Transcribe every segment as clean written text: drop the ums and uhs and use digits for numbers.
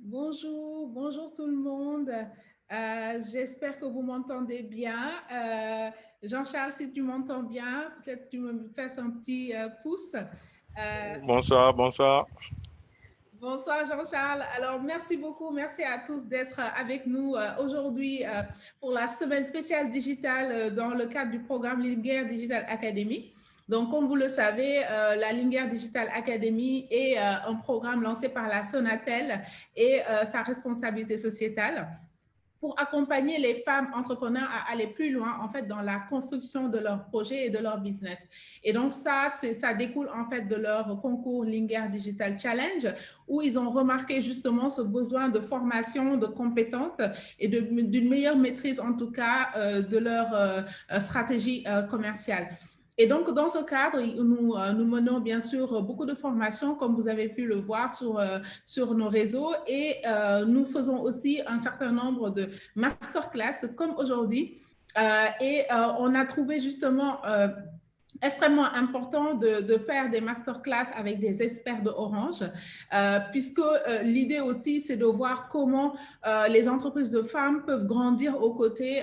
Bonjour, bonjour tout le monde. J'espère que vous m'entendez bien. Jean-Charles, si tu m'entends bien, peut-être tu me fasses un petit pouce. Bonsoir, bonsoir. Bonsoir Jean-Charles. Alors, merci beaucoup. Merci à tous d'être avec nous aujourd'hui pour la semaine spéciale digitale dans le cadre du programme Linguère Digital Academy. Donc, comme vous le savez, la Linguère Digital Academy est un programme lancé par la Sonatel et sa responsabilité sociétale pour accompagner les femmes entrepreneurs à aller plus loin en fait dans la construction de leurs projets et de leur business. Et donc ça découle en fait de leur concours Linguère Digital Challenge où ils ont remarqué justement ce besoin de formation, de compétences et d'une meilleure maîtrise en tout cas de leur stratégie commerciale. Et donc, dans ce cadre, nous menons bien sûr beaucoup de formations, comme vous avez pu le voir sur nos réseaux, et nous faisons aussi un certain nombre de masterclass, comme aujourd'hui. On a trouvé justement extrêmement important de faire des masterclass avec des experts de Orange, puisque l'idée aussi, c'est de voir comment les entreprises de femmes peuvent grandir aux côtés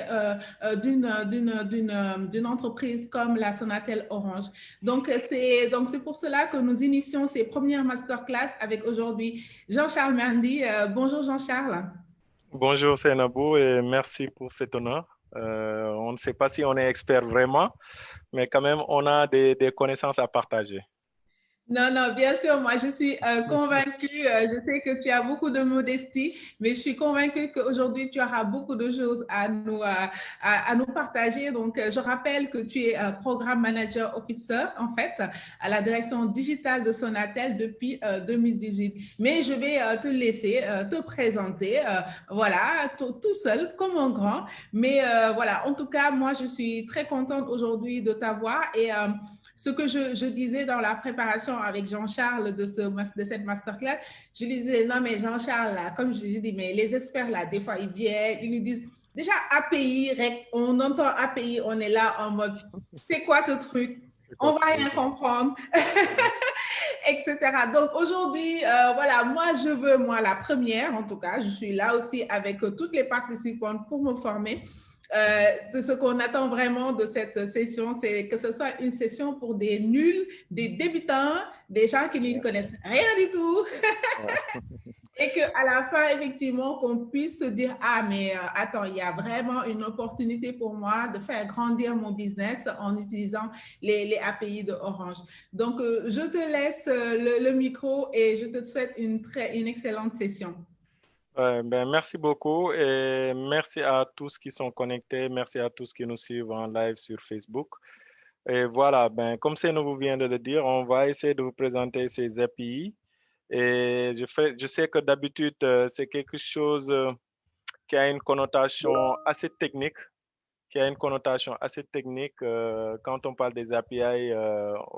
d'une entreprise comme la Sonatel Orange. Donc, c'est pour cela que nous initions ces premières masterclass avec aujourd'hui Jean-Charles Mendy. Bonjour Jean-Charles. Bonjour Seynabou et merci pour cet honneur. On ne sait pas si on est expert vraiment, mais quand même, on a des connaissances à partager. Non, non, bien sûr, moi je suis convaincue, je sais que tu as beaucoup de modestie, mais je suis convaincue qu'aujourd'hui tu auras beaucoup de choses à nous partager. Donc, je rappelle que tu es Programme Manager Officer, en fait, à la direction digitale de Sonatel depuis 2018. Mais je vais te laisser te présenter, voilà, tout seul, comme un grand. Mais voilà, en tout cas, moi je suis très contente aujourd'hui de t'avoir et ce que je disais dans la préparation avec Jean-Charles de cette masterclass, je lui disais, non mais Jean-Charles, là, comme je lui dis, mais les experts là, des fois ils viennent, ils nous disent, déjà API, on entend API, on est là en mode, c'est quoi ce truc? On va rien comprendre. Etc. Donc aujourd'hui, voilà, moi la première, en tout cas, je suis là aussi avec toutes les participantes pour me former. Ce qu'on attend vraiment de cette session, c'est que ce soit une session pour des nuls, des débutants, des gens qui ne connaissent rien du tout. Et qu'à la fin, effectivement, qu'on puisse se dire, ah, mais attends, il y a vraiment une opportunité pour moi de faire grandir mon business en utilisant les API de Orange. Donc, je te laisse le micro et je te souhaite une excellente session. Merci beaucoup et merci à tous qui sont connectés, merci à tous qui nous suivent en live sur Facebook. Et voilà, comme Seynabou vient de le dire, on va essayer de vous présenter ces API. Et je sais que d'habitude, c'est quelque chose qui a une connotation assez technique, quand on parle des API,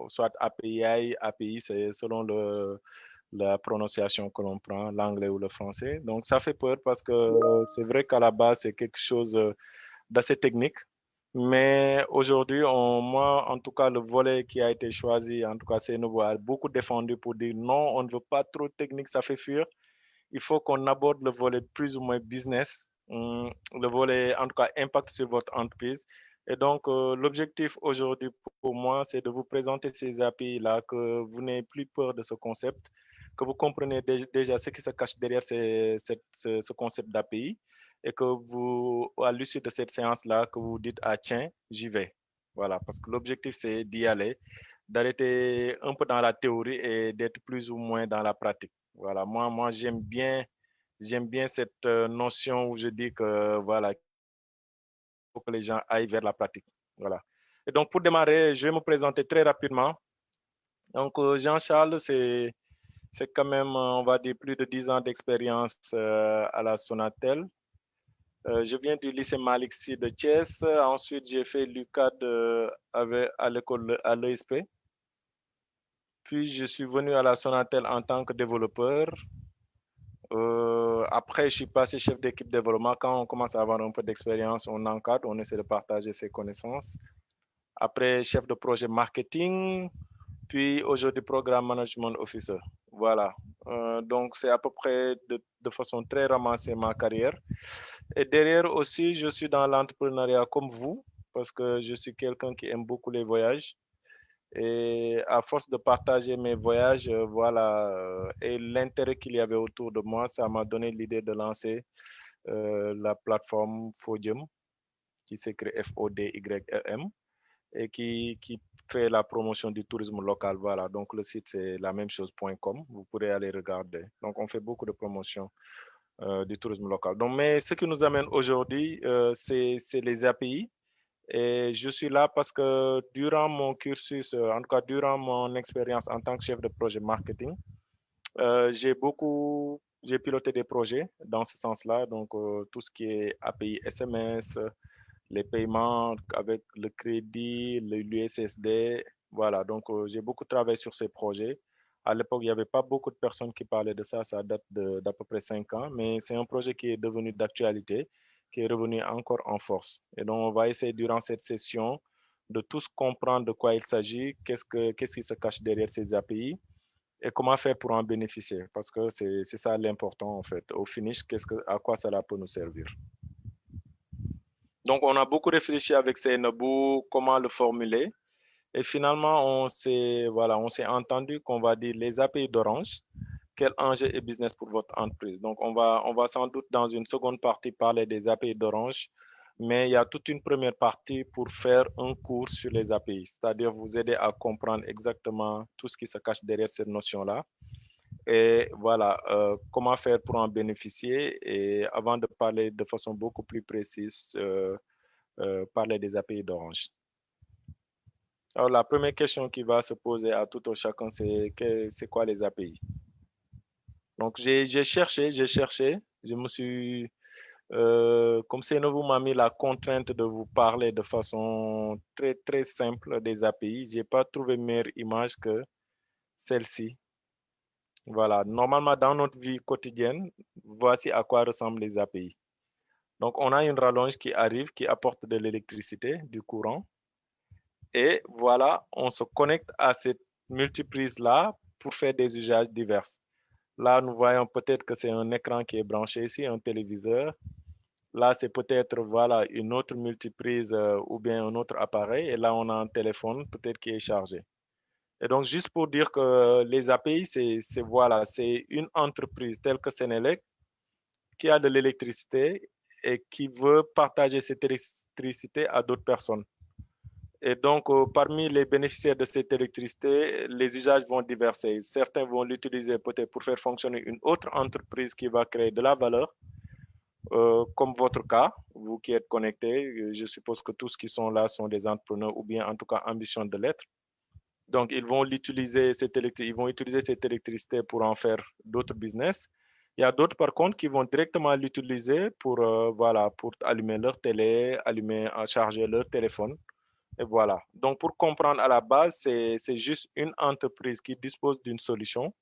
soit API, c'est selon la prononciation que l'on prend, l'anglais ou le français. Donc, ça fait peur parce que c'est vrai qu'à la base, c'est quelque chose d'assez technique. Mais aujourd'hui, moi, en tout cas, le volet qui a été choisi, en tout cas, Seynabou a beaucoup défendu pour dire non, on ne veut pas trop technique, ça fait fuir. Il faut qu'on aborde le volet plus ou moins business, le volet, en tout cas, impact sur votre entreprise. Et donc, l'objectif aujourd'hui pour moi, c'est de vous présenter ces API-là, que vous n'ayez plus peur de ce concept, que vous comprenez déjà ce qui se cache derrière ce concept d'API et que vous, à l'issue de cette séance-là, que vous dites, ah tiens, j'y vais. Voilà, parce que l'objectif, c'est d'y aller, d'arrêter un peu dans la théorie et d'être plus ou moins dans la pratique. Voilà, moi j'aime bien cette notion où je dis que voilà, il faut que les gens aillent vers la pratique. Voilà. Et donc, pour démarrer, je vais me présenter très rapidement. Donc, Jean-Charles, c'est quand même, on va dire, plus de 10 ans d'expérience à la Sonatel. Je viens du lycée Malick Sy de Thiès. Ensuite, j'ai fait l'UCAD à l'école à l'ESP. Puis, je suis venu à la Sonatel en tant que développeur. Après, je suis passé chef d'équipe développement. Quand on commence à avoir un peu d'expérience, on encadre, on essaie de partager ses connaissances. après chef de projet marketing, puis aujourd'hui programme management officer. Voilà. Donc c'est à peu près de façon très ramassée ma carrière. Et derrière aussi, je suis dans l'entrepreneuriat comme vous, parce que je suis quelqu'un qui aime beaucoup les voyages. Et à force de partager mes voyages, voilà, et l'intérêt qu'il y avait autour de moi, ça m'a donné l'idée de lancer la plateforme Fodium, qui s'écrit F-O-D-Y-E-M, et qui fait la promotion du tourisme local. Voilà, donc le site c'est la même chose.com, vous pourrez aller regarder. Donc on fait beaucoup de promotion du tourisme local. Donc, mais ce qui nous amène aujourd'hui, c'est les API. Et je suis là parce que durant mon cursus, en tout cas durant mon expérience en tant que chef de projet marketing, j'ai piloté des projets dans ce sens-là. Donc, tout ce qui est API SMS, les paiements avec le crédit, l'USSD, voilà. Donc, j'ai beaucoup travaillé sur ces projets. À l'époque, il n'y avait pas beaucoup de personnes qui parlaient de ça. Ça date d'à peu près 5 ans, mais c'est un projet qui est devenu d'actualité, qui est revenu encore en force. Et donc, on va essayer durant cette session de tous comprendre de quoi il s'agit, qu'est-ce qui se cache derrière ces API et comment faire pour en bénéficier. Parce que c'est ça l'important, en fait. Au finish, à quoi cela peut nous servir. Donc, on a beaucoup réfléchi avec Seynabou, comment le formuler. Et finalement, on s'est entendu qu'on va dire les API d'Orange, quel enjeu est business pour votre entreprise. Donc, on va sans doute dans une seconde partie parler des API d'Orange, mais il y a toute une première partie pour faire un cours sur les API, c'est-à-dire vous aider à comprendre exactement tout ce qui se cache derrière cette notion-là. Et voilà, comment faire pour en bénéficier. Et avant de parler de façon beaucoup plus précise, parler des API d'Orange. Alors, la première question qui va se poser à tout un chacun, c'est quoi les API? Donc, j'ai cherché, je me suis, comme Seynabou m'a mis la contrainte de vous parler de façon très, très simple des API, j'ai pas trouvé meilleure image que celle-ci. Voilà, normalement, dans notre vie quotidienne, voici à quoi ressemblent les API. Donc, on a une rallonge qui arrive, qui apporte de l'électricité, du courant. Et voilà, on se connecte à cette multiprise-là pour faire des usages divers. Là, nous voyons peut-être que c'est un écran qui est branché ici, un téléviseur. Là, c'est peut-être voilà, une autre multiprise ou bien un autre appareil. Et là, on a un téléphone peut-être qui est chargé. Et donc, juste pour dire que les API, c'est une entreprise telle que Senelec qui a de l'électricité et qui veut partager cette électricité à d'autres personnes. Et donc, parmi les bénéficiaires de cette électricité, les usages vont diverser. Certains vont l'utiliser peut-être pour faire fonctionner une autre entreprise qui va créer de la valeur, comme votre cas, vous qui êtes connectés. Je suppose que tous qui sont là sont des entrepreneurs ou bien en tout cas ambition de l'être. Donc, ils vont utiliser cette électricité pour en faire d'autres business. Il y a d'autres, par contre, qui vont directement l'utiliser pour, voilà, pour allumer leur télé, charger leur téléphone. Et voilà. Donc, pour comprendre à la base, c'est juste une entreprise qui dispose d'une solution,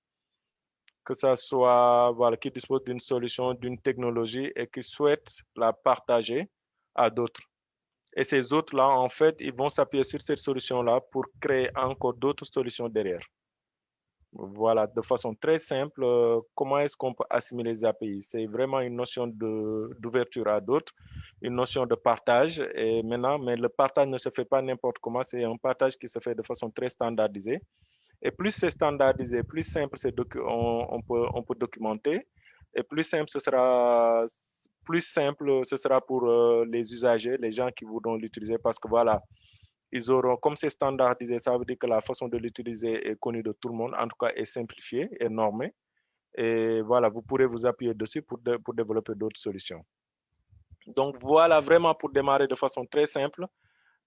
que ça soit, voilà, qui dispose d'une solution, d'une technologie et qui souhaite la partager à d'autres. Et ces autres-là, en fait, ils vont s'appuyer sur cette solution-là pour créer encore d'autres solutions derrière. Voilà, de façon très simple, comment est-ce qu'on peut assimiler les API? C'est vraiment une notion d'ouverture à d'autres, une notion de partage. Et maintenant, mais le partage ne se fait pas n'importe comment, c'est un partage qui se fait de façon très standardisée. Et plus c'est standardisé, plus simple on peut documenter. Et plus simple ce sera pour les usagers, les gens qui voudront l'utiliser parce que voilà, ils auront, comme c'est standardisé, ça veut dire que la façon de l'utiliser est connue de tout le monde, en tout cas est simplifiée, est normée. Et voilà, vous pourrez vous appuyer dessus pour développer d'autres solutions. Donc voilà, vraiment pour démarrer de façon très simple,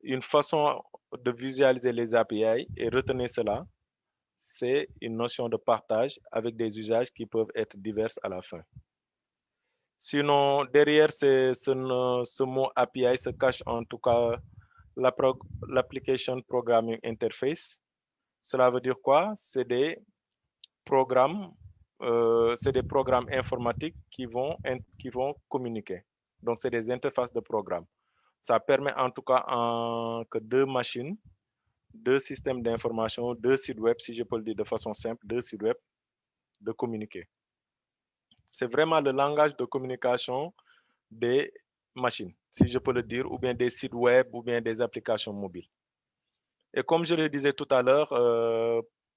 une façon de visualiser les API et retenir cela, c'est une notion de partage avec des usages qui peuvent être divers à la fin. Sinon, derrière ce mot API se cache en tout cas l'application programming interface. Cela veut dire quoi? C'est des programmes informatiques qui vont communiquer. Donc, c'est des interfaces de programmes. Ça permet en tout cas que deux machines deux systèmes d'information, deux sites web, si je peux le dire de façon simple, deux sites web, de communiquer. C'est vraiment le langage de communication des machines, si je peux le dire, ou bien des sites web, ou bien des applications mobiles. Et comme je le disais tout à l'heure,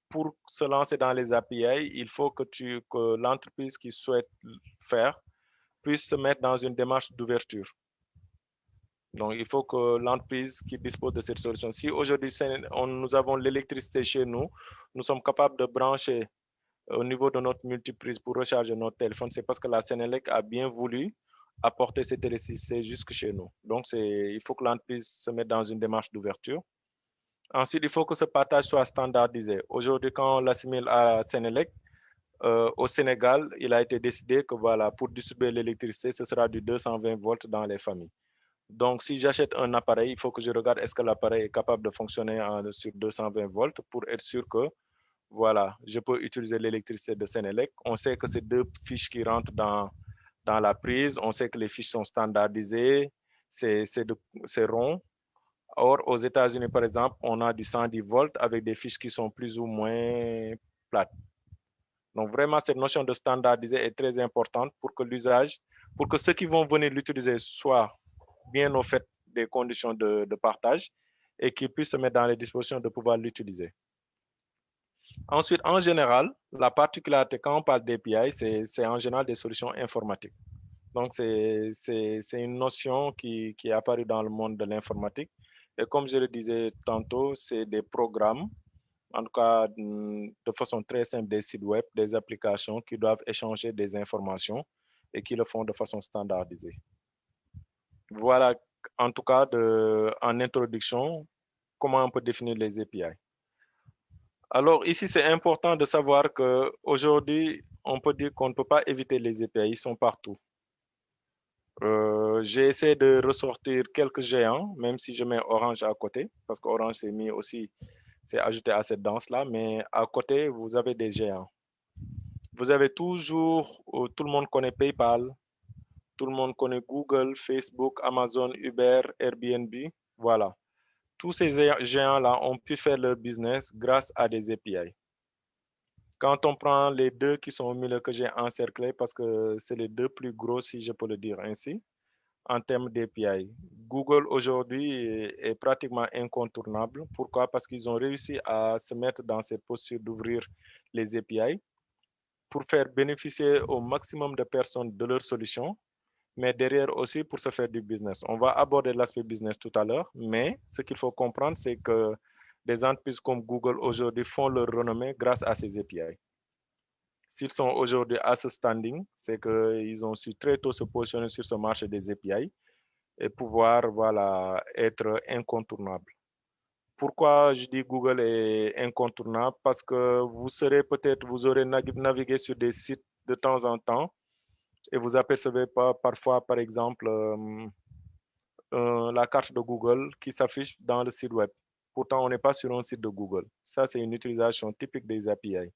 pour se lancer dans les API, il faut que l'entreprise qui souhaite faire puisse se mettre dans une démarche d'ouverture. Donc, il faut que l'entreprise qui dispose de cette solution, si aujourd'hui nous avons l'électricité chez nous, nous sommes capables de brancher au niveau de notre multiprise pour recharger notre téléphone, c'est parce que la Sénélec a bien voulu apporter cette électricité jusque chez nous. Donc, il faut que l'entreprise se mette dans une démarche d'ouverture. Ensuite, il faut que ce partage soit standardisé. Aujourd'hui, quand on l'assimile à Sénélec, au Sénégal, il a été décidé que voilà, pour distribuer l'électricité, ce sera du 220 volts dans les familles. Donc, si j'achète un appareil, il faut que je regarde est-ce que l'appareil est capable de fonctionner sur 220 volts pour être sûr que voilà, je peux utiliser l'électricité de Sénélec. On sait que c'est deux fiches qui rentrent dans la prise. On sait que les fiches sont standardisées. C'est rond. Or, aux États-Unis, par exemple, on a du 110 volts avec des fiches qui sont plus ou moins plates. Donc, vraiment, cette notion de standardiser est très importante pour que ceux qui vont venir l'utiliser soient bien au fait des conditions de partage et qu'ils puissent se mettre dans les dispositions de pouvoir l'utiliser. Ensuite, en général, la particularité quand on parle d'API, c'est en général des solutions informatiques. Donc, c'est une notion qui est apparue dans le monde de l'informatique. Et comme je le disais tantôt, c'est des programmes, en tout cas de façon très simple, des sites web, des applications qui doivent échanger des informations et qui le font de façon standardisée. Voilà, en tout cas, en introduction, comment on peut définir les API. Alors ici, c'est important de savoir qu'aujourd'hui, on peut dire qu'on ne peut pas éviter les API, ils sont partout. J'ai essayé de ressortir quelques géants, même si je mets Orange à côté, parce qu'Orange s'est mis aussi, c'est ajouté à cette danse-là, mais à côté, vous avez des géants. Vous avez toujours, tout le monde connaît PayPal, tout le monde connaît Google, Facebook, Amazon, Uber, Airbnb, voilà. Tous ces géants-là ont pu faire leur business grâce à des API. Quand on prend les deux qui sont au milieu que j'ai encerclés, parce que c'est les deux plus gros, si je peux le dire ainsi, en termes d'API. Google aujourd'hui est pratiquement incontournable. Pourquoi? Parce qu'ils ont réussi à se mettre dans cette posture d'ouvrir les API pour faire bénéficier au maximum de personnes de leurs solutions, mais derrière aussi pour se faire du business. On va aborder l'aspect business tout à l'heure, mais ce qu'il faut comprendre, c'est que des entreprises comme Google aujourd'hui font leur renommée grâce à ces API. S'ils sont aujourd'hui à ce standing, c'est qu'ils ont su très tôt se positionner sur ce marché des API et pouvoir voilà, être incontournable. Pourquoi je dis Google est incontournable? Parce que vous aurez navigué sur des sites de temps en temps et vous apercevez pas parfois, par exemple, la carte de Google qui s'affiche dans le site web. Pourtant, on n'est pas sur un site de Google. Ça, c'est une utilisation typique des API.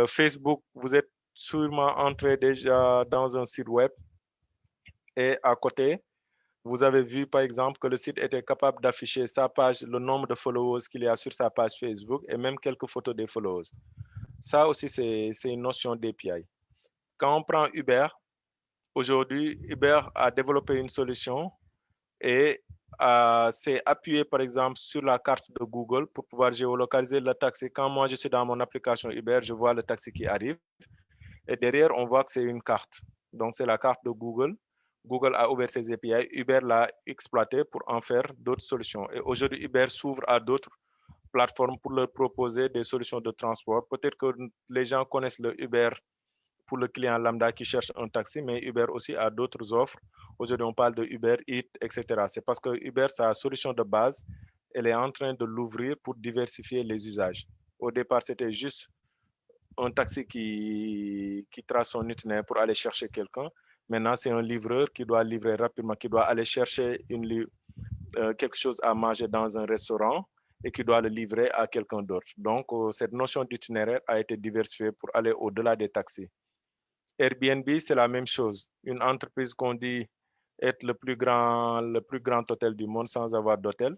Facebook, vous êtes sûrement entré déjà dans un site web et à côté, vous avez vu par exemple que le site était capable d'afficher sa page, le nombre de followers qu'il y a sur sa page Facebook et même quelques photos des followers. Ça aussi, c'est une notion d'API. Quand on prend Uber, aujourd'hui, Uber a développé une solution et s'est appuyé par exemple sur la carte de Google pour pouvoir géolocaliser le taxi. Quand moi je suis dans mon application Uber, je vois le taxi qui arrive et derrière on voit que c'est une carte. Donc c'est la carte de Google. Google a ouvert ses API, Uber l'a exploité pour en faire d'autres solutions. Et aujourd'hui, Uber s'ouvre à d'autres plateformes pour leur proposer des solutions de transport. Peut-être que les gens connaissent le Uber pour le client lambda qui cherche un taxi, mais Uber aussi a d'autres offres. Aujourd'hui, on parle de Uber Eats, etc. C'est parce que Uber, sa solution de base, elle est en train de l'ouvrir pour diversifier les usages. Au départ, c'était juste un taxi qui trace son itinéraire pour aller chercher quelqu'un. Maintenant, c'est un livreur qui doit livrer rapidement, qui doit aller chercher quelque chose à manger dans un restaurant et qui doit le livrer à quelqu'un d'autre. Donc, cette notion d'itinéraire a été diversifiée pour aller au-delà des taxis. Airbnb, c'est la même chose. Une entreprise qu'on dit être le plus grand hôtel du monde sans avoir d'hôtel.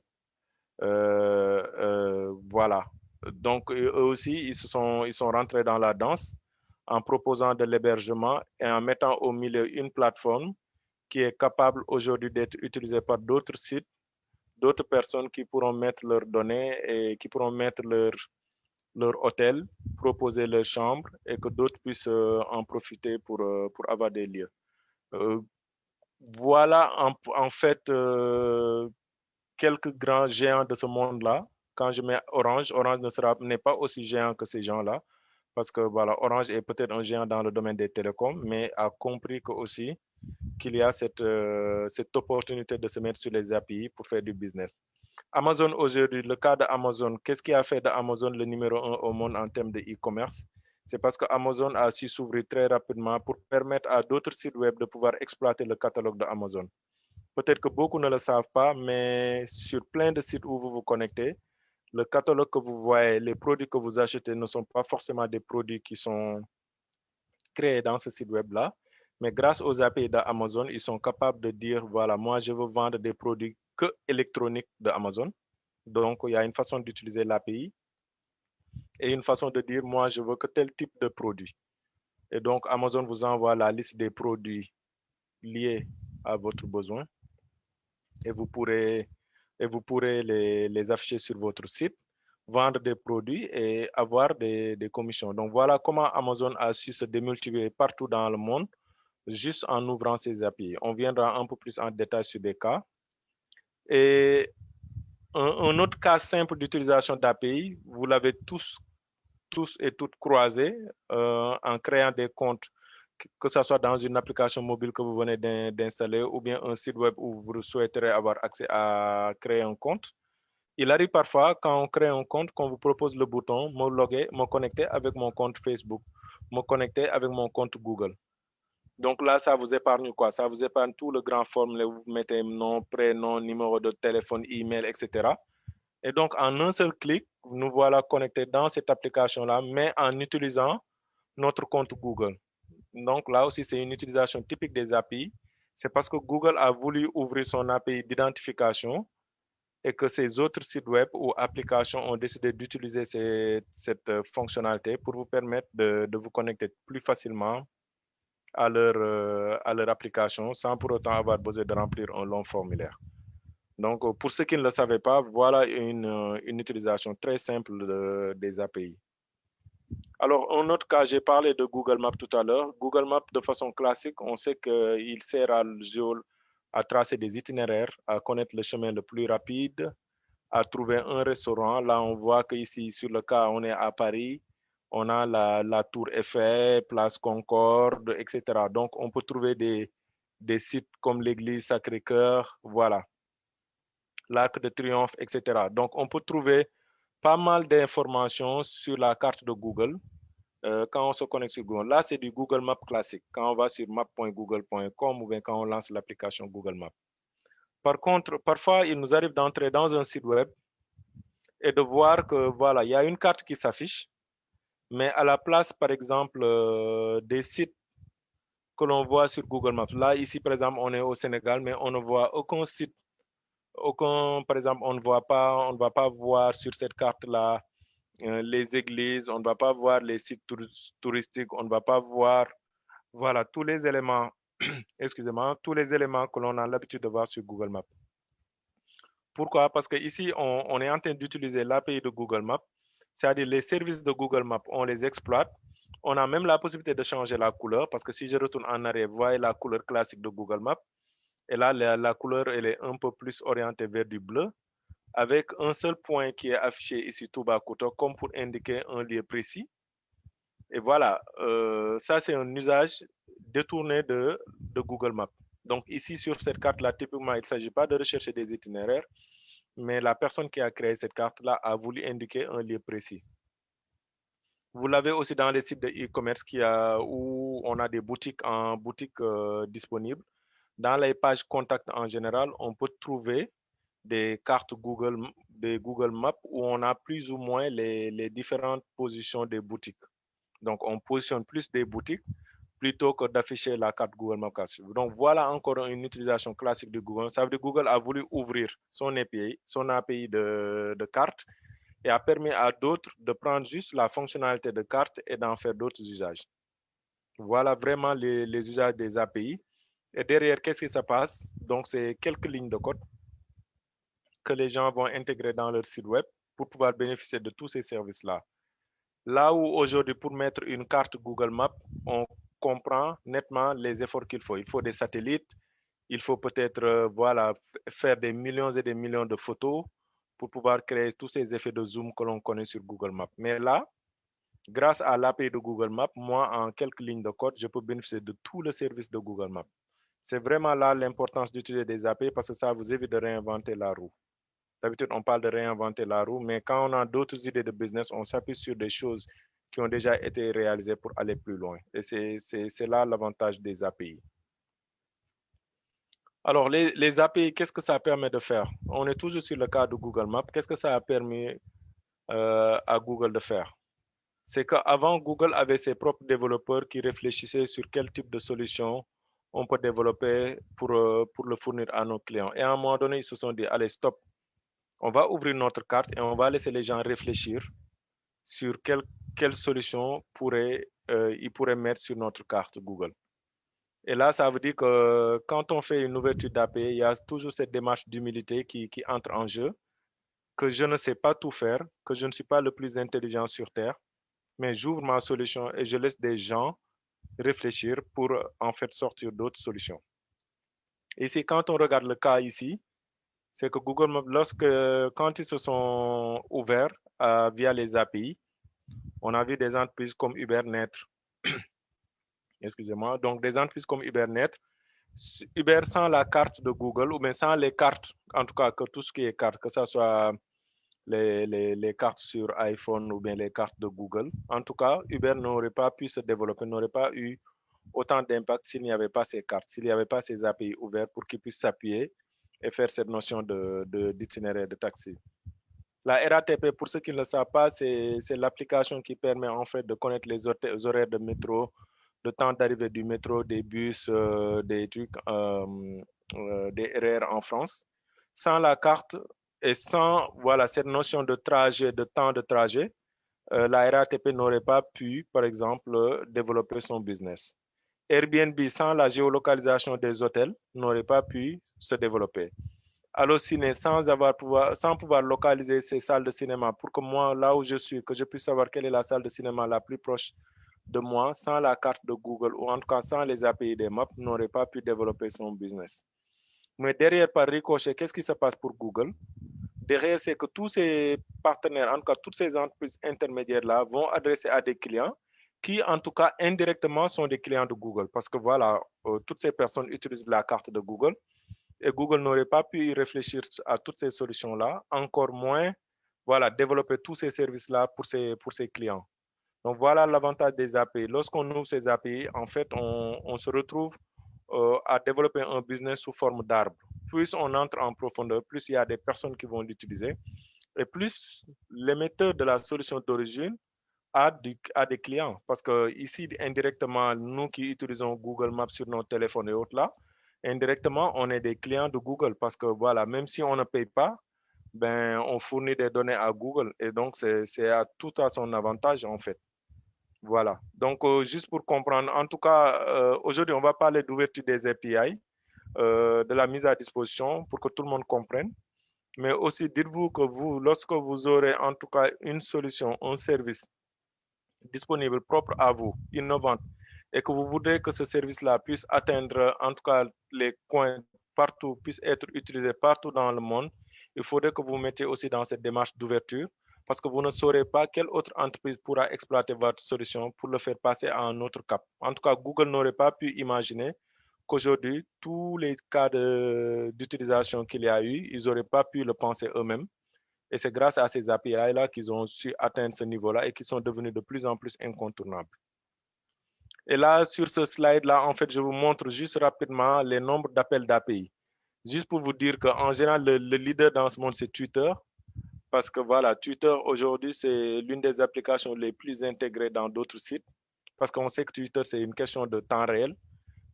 Voilà. Donc, eux aussi, ils sont rentrés dans la danse en proposant de l'hébergement et en mettant au milieu une plateforme qui est capable aujourd'hui d'être utilisée par d'autres sites, d'autres personnes qui pourront mettre leurs données et qui pourront mettre leur hôtel, proposer leurs chambres et que d'autres puissent en profiter pour avoir des lieux. Euh, voilà en fait quelques grands géants de ce monde-là. Quand je mets Orange, Orange n'est pas aussi géant que ces gens-là, parce que voilà, Orange est peut-être un géant dans le domaine des télécoms, mais a compris que aussi qu'il y a cette opportunité de se mettre sur les API pour faire du business. Amazon aujourd'hui, le cas d'Amazon, qu'est-ce qui a fait d'Amazon le numéro 1 au monde en termes de e-commerce? C'est parce que Amazon a su s'ouvrir très rapidement pour permettre à d'autres sites web de pouvoir exploiter le catalogue d'Amazon. Peut-être que beaucoup ne le savent pas, mais sur plein de sites où vous vous connectez, le catalogue que vous voyez, les produits que vous achetez ne sont pas forcément des produits qui sont créés dans ce site web-là. Mais grâce aux API d'Amazon, ils sont capables de dire, voilà, moi, je veux vendre des produits que électroniques d'Amazon. Donc, il y a une façon d'utiliser l'API et une façon de dire, moi, je veux que tel type de produit. Et donc, Amazon vous envoie la liste des produits liés à votre besoin et vous pourrez les afficher sur votre site, vendre des produits et avoir des commissions. Donc, voilà comment Amazon a su se démultiplier partout dans le monde juste en ouvrant ses API. On viendra un peu plus en détail sur des cas. Et un autre cas simple d'utilisation d'API, vous l'avez tous et toutes croisés en créant des comptes, que ce soit dans une application mobile que vous venez d'installer ou bien un site web où vous souhaiterez avoir accès à créer un compte. Il arrive parfois, quand on crée un compte, qu'on vous propose le bouton me loguer, me connecter avec mon compte Facebook, me connecter avec mon compte Google. Donc là, ça vous épargne quoi? Ça vous épargne tout le grand formulaire. Vous mettez nom, prénom, numéro de téléphone, email, etc. Et donc, en un seul clic, nous voilà connectés dans cette application-là, mais en utilisant notre compte Google. Donc là aussi, c'est une utilisation typique des API. C'est parce que Google a voulu ouvrir son API d'identification et que ces autres sites web ou applications ont décidé d'utiliser cette fonctionnalité pour vous permettre de vous connecter plus facilement à leur application sans pour autant avoir besoin de remplir un long formulaire. Donc, pour ceux qui ne le savaient pas, voilà une utilisation très simple des API. Alors, un autre cas, j'ai parlé de Google Maps tout à l'heure. Google Maps, de façon classique, on sait qu'il sert à tracer des itinéraires, à connaître le chemin le plus rapide, à trouver un restaurant. Là, on voit qu'ici, sur le cas, on est à Paris. On a la Tour Eiffel, Place Concorde, etc. Donc, on peut trouver des sites comme l'église Sacré-Cœur, voilà, l'Arc de Triomphe, etc. Donc, on peut trouver pas mal d'informations sur la carte de Google quand on se connecte sur Google. Là, c'est du Google Maps classique. Quand on va sur map.google.com ou bien quand on lance l'application Google Maps. Par contre, parfois, il nous arrive d'entrer dans un site web et de voir que, voilà, il y a une carte qui s'affiche, mais à la place, par exemple, des sites que l'on voit sur Google Maps. Là, ici, par exemple, on est au Sénégal, mais on ne voit aucun site, par exemple, on ne va pas voir sur cette carte-là les églises, on ne va pas voir les sites touristiques, on ne va pas voir, voilà, tous les éléments, excusez-moi, tous les éléments que l'on a l'habitude de voir sur Google Maps. Pourquoi? Parce qu'ici, on est en train d'utiliser l'API de Google Maps, c'est-à-dire les services de Google Maps, on les exploite. On a même la possibilité de changer la couleur, parce que si je retourne en arrière, vous voyez la couleur classique de Google Maps. Et là, la couleur, elle est un peu plus orientée vers du bleu, avec un seul point qui est affiché ici tout bas côté, comme pour indiquer un lieu précis. Et voilà, ça c'est un usage détourné de Google Maps. Donc ici sur cette carte-là, typiquement, il ne s'agit pas de rechercher des itinéraires, mais la personne qui a créé cette carte-là a voulu indiquer un lieu précis. Vous l'avez aussi dans les sites de e-commerce où on a des boutiques disponibles. Dans les pages contact en général, on peut trouver des cartes Google Maps où on a plus ou moins les différentes positions des boutiques. Donc, on positionne plus des boutiques plutôt que d'afficher la carte Google Maps. Donc, voilà encore une utilisation classique de Google. Ça veut dire que Google a voulu ouvrir son API de carte et a permis à d'autres de prendre juste la fonctionnalité de carte et d'en faire d'autres usages. Voilà vraiment les usages des API. Et derrière, qu'est-ce qui se passe? Donc, c'est quelques lignes de code que les gens vont intégrer dans leur site web pour pouvoir bénéficier de tous ces services-là. Là où aujourd'hui, pour mettre une carte Google Maps, on comprend nettement les efforts qu'il faut. Il faut des satellites, il faut peut-être voilà, faire des millions et des millions de photos pour pouvoir créer tous ces effets de zoom que l'on connaît sur Google Maps. Mais là, grâce à l'API de Google Maps, moi, en quelques lignes de code, je peux bénéficier de tout le service de Google Maps. C'est vraiment là l'importance d'utiliser des API parce que ça vous évite de réinventer la roue. D'habitude, on parle de réinventer la roue, mais quand on a d'autres idées de business, on s'appuie sur des choses qui ont déjà été réalisées pour aller plus loin. Et c'est là l'avantage des API. Alors, les API, qu'est-ce que ça permet de faire? On est toujours sur le cas de Google Maps. Qu'est-ce que ça a permis à Google de faire? C'est qu'avant, Google avait ses propres développeurs qui réfléchissaient sur quel type de solution on peut développer pour le fournir à nos clients. Et à un moment donné, ils se sont dit, allez, stop, on va ouvrir notre carte et on va laisser les gens réfléchir sur quelle solution ils pourraient mettre sur notre carte Google. Et là, ça veut dire que quand on fait une ouverture d'API, il y a toujours cette démarche d'humilité qui entre en jeu, que je ne sais pas tout faire, que je ne suis pas le plus intelligent sur Terre, mais j'ouvre ma solution et je laisse des gens réfléchir pour en fait sortir d'autres solutions. Et c'est quand on regarde le cas ici, c'est que Google Maps, quand ils se sont ouverts via les API, on a vu des entreprises comme Ubernet, excusez-moi, donc des entreprises comme Ubernet, Uber sans la carte de Google, ou bien sans les cartes, en tout cas que tout ce qui est carte, que ce soit les cartes sur iPhone ou bien les cartes de Google, en tout cas, Uber n'aurait pas pu se développer, n'aurait pas eu autant d'impact s'il n'y avait pas ces cartes, s'il n'y avait pas ces API ouverts pour qu'ils puissent s'appuyer et faire cette notion d'itinéraire de taxi. La RATP, pour ceux qui ne le savent pas, c'est l'application qui permet en fait de connaître les horaires de métro, le temps d'arrivée du métro, des bus, des trucs, des RER en France. Sans la carte et sans voilà, cette notion de trajet, de temps de trajet, la RATP n'aurait pas pu, par exemple, développer son business. Airbnb, sans la géolocalisation des hôtels, n'aurait pas pu se développer. Allociné, sans pouvoir localiser ces salles de cinéma pour que moi, là où je suis, que je puisse savoir quelle est la salle de cinéma la plus proche de moi, sans la carte de Google ou en tout cas sans les API des maps, n'aurait pas pu développer son business. Mais derrière, par ricochet, qu'est-ce qui se passe pour Google? Derrière, c'est que tous ces partenaires, en tout cas toutes ces entreprises intermédiaires-là, vont adresser à des clients qui, en tout cas, indirectement, sont des clients de Google. Parce que voilà, toutes ces personnes utilisent la carte de Google et Google n'aurait pas pu réfléchir à toutes ces solutions-là, encore moins voilà, développer tous ces services-là pour ses clients. Donc voilà l'avantage des API. Lorsqu'on ouvre ces API, en fait, on se retrouve à développer un business sous forme d'arbre. Plus on entre en profondeur, plus il y a des personnes qui vont l'utiliser et plus l'émetteur de la solution d'origine a des clients. Parce que ici, indirectement, nous qui utilisons Google Maps sur nos téléphones et autres là, indirectement, on est des clients de Google parce que voilà, même si on ne paye pas, ben, on fournit des données à Google et donc c'est tout à son avantage en fait. Voilà. Donc, juste pour comprendre, en tout cas, aujourd'hui, on va parler d'ouverture des API, de la mise à disposition pour que tout le monde comprenne. Mais aussi, dites-vous que vous, lorsque vous aurez en tout cas une solution, un service disponible propre à vous, innovante, et que vous voudrez que ce service-là puisse atteindre en tout cas les coins partout, puisse être utilisé partout dans le monde, il faudrait que vous mettiez aussi dans cette démarche d'ouverture parce que vous ne saurez pas quelle autre entreprise pourra exploiter votre solution pour le faire passer à un autre cap. En tout cas, Google n'aurait pas pu imaginer qu'aujourd'hui, tous les cas d'utilisation qu'il y a eu, ils n'auraient pas pu le penser eux-mêmes. Et c'est grâce à ces API-là qu'ils ont su atteindre ce niveau-là et qui sont devenus de plus en plus incontournables. Et là, sur ce slide-là, en fait, je vous montre juste rapidement les nombres d'appels d'API. Juste pour vous dire qu'en général, le leader dans ce monde, c'est Twitter. Parce que voilà, Twitter aujourd'hui, c'est l'une des applications les plus intégrées dans d'autres sites. Parce qu'on sait que Twitter, c'est une question de temps réel.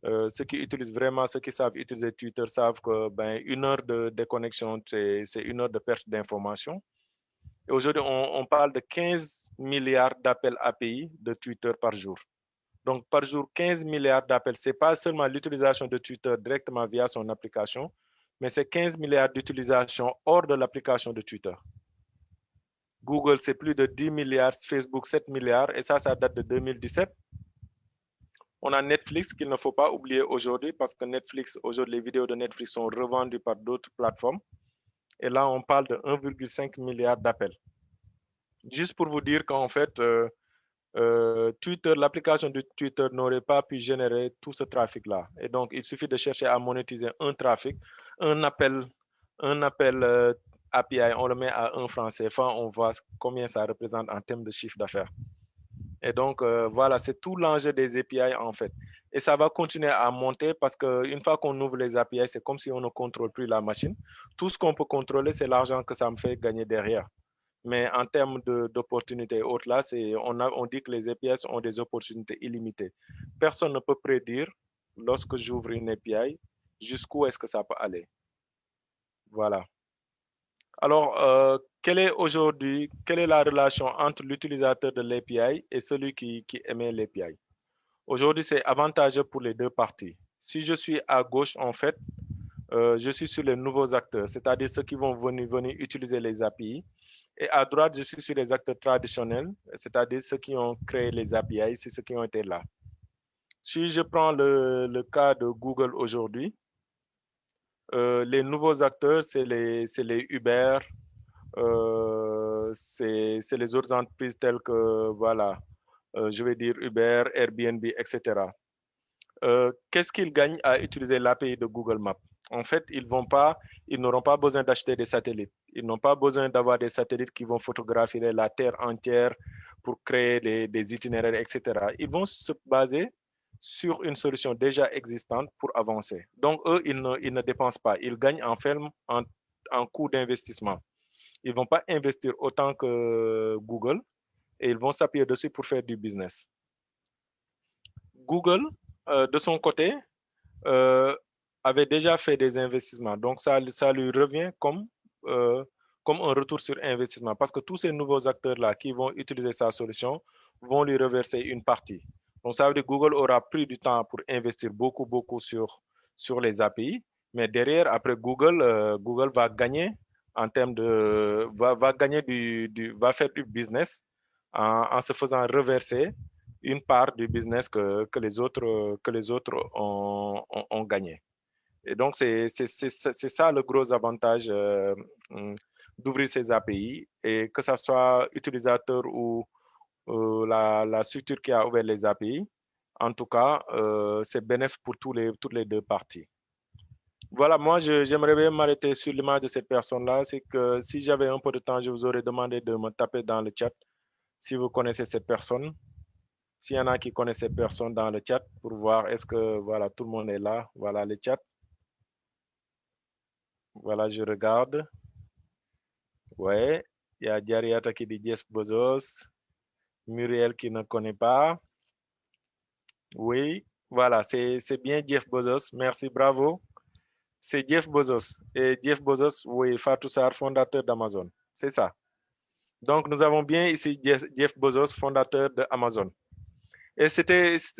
Ceux qui utilisent vraiment, ceux qui savent utiliser Twitter savent que ben, une heure de déconnexion, c'est une heure de perte d'information. Et aujourd'hui, on parle de 15 milliards d'appels API de Twitter par jour. Donc, par jour, 15 milliards d'appels. Ce n'est pas seulement l'utilisation de Twitter directement via son application, mais c'est 15 milliards d'utilisations hors de l'application de Twitter. Google, c'est plus de 10 milliards, Facebook, 7 milliards, et ça date de 2017. On a Netflix qu'il ne faut pas oublier aujourd'hui parce que Netflix, aujourd'hui, les vidéos de Netflix sont revendues par d'autres plateformes. Et là, on parle de 1,5 milliard d'appels. Juste pour vous dire qu'en fait, Twitter, l'application de Twitter n'aurait pas pu générer tout ce trafic-là. Et donc, il suffit de chercher à monétiser un trafic, un appel API, on le met à 1 franc CFA, on voit combien ça représente en termes de chiffre d'affaires. Et donc, voilà, c'est tout l'enjeu des API en fait. Et ça va continuer à monter parce qu'une fois qu'on ouvre les API, c'est comme si on ne contrôle plus la machine. Tout ce qu'on peut contrôler, c'est l'argent que ça me fait gagner derrière. Mais en termes d'opportunités autres, là, on dit que les API ont des opportunités illimitées. Personne ne peut prédire, lorsque j'ouvre une API, jusqu'où est-ce que ça peut aller. Voilà. Alors, quelle est la relation entre l'utilisateur de l'API et celui qui émet l'API? Aujourd'hui, c'est avantageux pour les deux parties. Si je suis à gauche, en fait, je suis sur les nouveaux acteurs, c'est-à-dire ceux qui vont venir utiliser les API. Et à droite, je suis sur les acteurs traditionnels, c'est-à-dire ceux qui ont créé les API, c'est ceux qui ont été là. Si je prends le cas de Google aujourd'hui, les nouveaux acteurs, c'est les Uber, c'est les autres entreprises telles que, voilà, je vais dire Uber, Airbnb, etc. Qu'est-ce qu'ils gagnent à utiliser l'API de Google Maps? En fait, ils n'auront pas besoin d'acheter des satellites. Ils n'ont pas besoin d'avoir des satellites qui vont photographier la Terre entière pour créer des itinéraires, etc. Ils vont se baser sur une solution déjà existante pour avancer. Donc, eux, ils ne dépensent pas. Ils gagnent en coût d'investissement. Ils ne vont pas investir autant que Google et ils vont s'appuyer dessus pour faire du business. Google, de son côté, avait déjà fait des investissements. Donc, ça lui revient comme un retour sur investissement parce que tous ces nouveaux acteurs-là qui vont utiliser sa solution vont lui reverser une partie. Donc, ça veut dire que Google aura pris du temps pour investir beaucoup sur les API. Mais derrière, après Google va gagner en termes de va gagner va faire du business en se faisant reverser une part du business que les autres ont gagné. Et donc, c'est ça le gros avantage d'ouvrir ces API et que ce soit utilisateur ou la structure qui a ouvert les API. En tout cas, c'est bénéfique pour toutes les deux parties. Voilà, moi, j'aimerais bien m'arrêter sur l'image de cette personne-là. C'est que si j'avais un peu de temps, je vous aurais demandé de me taper dans le chat si vous connaissez cette personne. S'il y en a qui connaissent cette personne dans le chat pour voir est-ce que voilà, tout le monde est là. Voilà le chat. Voilà, je regarde. Ouais, il y a Diariata qui dit Jeff Bezos. Muriel qui ne connaît pas. Oui, voilà, c'est bien Jeff Bezos. Merci, bravo. C'est Jeff Bezos. Et Jeff Bezos, oui, Fatou Sarr, fondateur d'Amazon. C'est ça. Donc, nous avons bien ici Jeff Bezos, fondateur d'Amazon. Et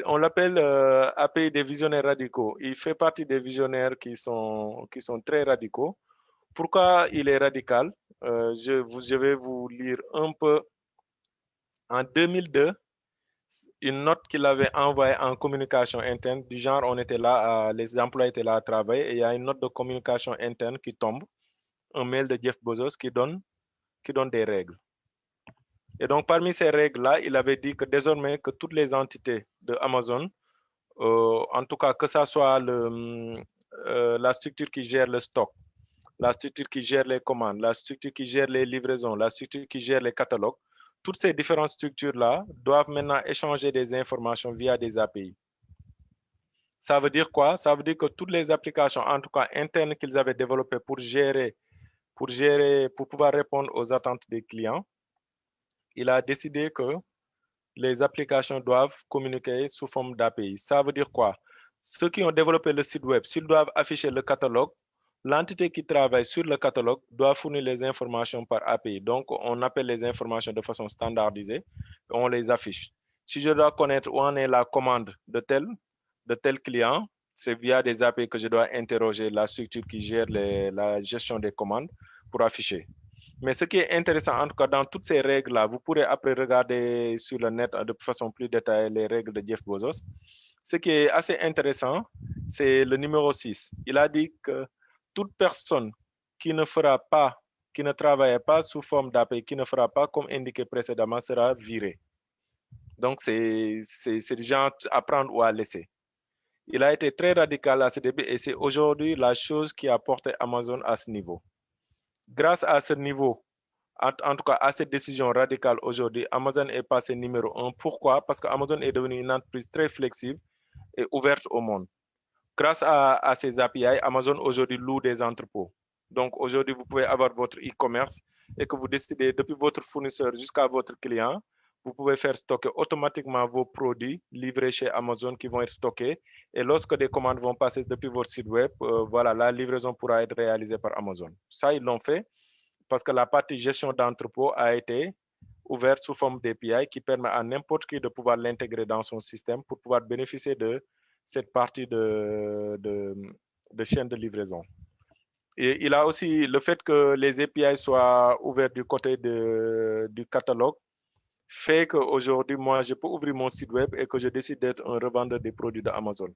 on l'appelle API des visionnaires radicaux. Il fait partie des visionnaires qui sont très radicaux. Pourquoi il est radical? Je vais vous lire un peu. En 2002, une note qu'il avait envoyée en communication interne, du genre on était là, les employés étaient là à travailler, et il y a une note de communication interne qui tombe, un mail de Jeff Bezos qui donne des règles. Et donc, parmi ces règles-là, il avait dit que désormais, que toutes les entités de Amazon, en tout cas, que ce soit la structure qui gère le stock, la structure qui gère les commandes, la structure qui gère les livraisons, la structure qui gère les catalogues, toutes ces différentes structures-là doivent maintenant échanger des informations via des API. Ça veut dire quoi? Ça veut dire que toutes les applications, en tout cas internes qu'ils avaient développées pour pouvoir répondre aux attentes des clients, il a décidé que les applications doivent communiquer sous forme d'API. Ça veut dire quoi? Ceux qui ont développé le site web, s'ils doivent afficher le catalogue, l'entité qui travaille sur le catalogue doit fournir les informations par API. Donc, on appelle les informations de façon standardisée, on les affiche. Si je dois connaître où en est la commande de tel client, c'est via des API que je dois interroger la structure qui gère la gestion des commandes pour afficher. Mais ce qui est intéressant, en tout cas, dans toutes ces règles-là, vous pourrez après regarder sur le net de façon plus détaillée les règles de Jeff Bezos. Ce qui est assez intéressant, c'est le numéro 6. Il a dit que toute personne qui ne fera pas, qui ne travaille pas sous forme d'API, qui ne fera pas comme indiqué précédemment, sera virée. Donc, c'est du genre à prendre ou à laisser. Il a été très radical à ce début et c'est aujourd'hui la chose qui a porté Amazon à ce niveau. Grâce à ce niveau, en tout cas à cette décision radicale aujourd'hui, Amazon est passé numéro 1. Pourquoi? Parce que Amazon est devenu une entreprise très flexible et ouverte au monde. Grâce à ces API, Amazon aujourd'hui loue des entrepôts. Donc aujourd'hui, vous pouvez avoir votre e-commerce et que vous décidez depuis votre fournisseur jusqu'à votre client, vous pouvez faire stocker automatiquement vos produits livrés chez Amazon qui vont être stockés. Et lorsque des commandes vont passer depuis votre site web, voilà, la livraison pourra être réalisée par Amazon. Ça, ils l'ont fait parce que la partie gestion d'entrepôt a été ouverte sous forme d'API qui permet à n'importe qui de pouvoir l'intégrer dans son système pour pouvoir bénéficier de cette partie de chaîne de livraison. Et il a aussi le fait que les API soient ouverts du côté du catalogue fait qu'aujourd'hui, moi, je peux ouvrir mon site web et que je décide d'être un revendeur des produits d'Amazon.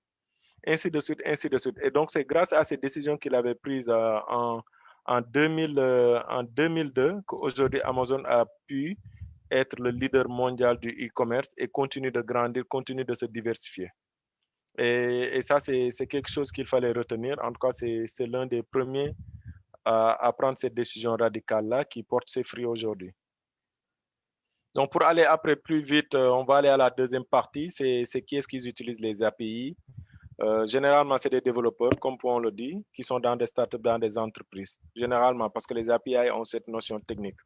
Ainsi de suite, ainsi de suite. Et donc, c'est grâce à ces décisions qu'il avait prises en 2002 qu'aujourd'hui, Amazon a pu être le leader mondial du e-commerce et continue de grandir, continue de se diversifier. Et ça, c'est quelque chose qu'il fallait retenir. En tout cas, c'est l'un des premiers à prendre cette décision radicale-là qui porte ses fruits aujourd'hui. Donc, pour aller après plus vite, on va aller à la deuxième partie. C'est qui est-ce qui utilise les API. Généralement, c'est des développeurs, comme on le dit, qui sont dans des startups, dans des entreprises. Généralement, parce que les API ont cette notion technique.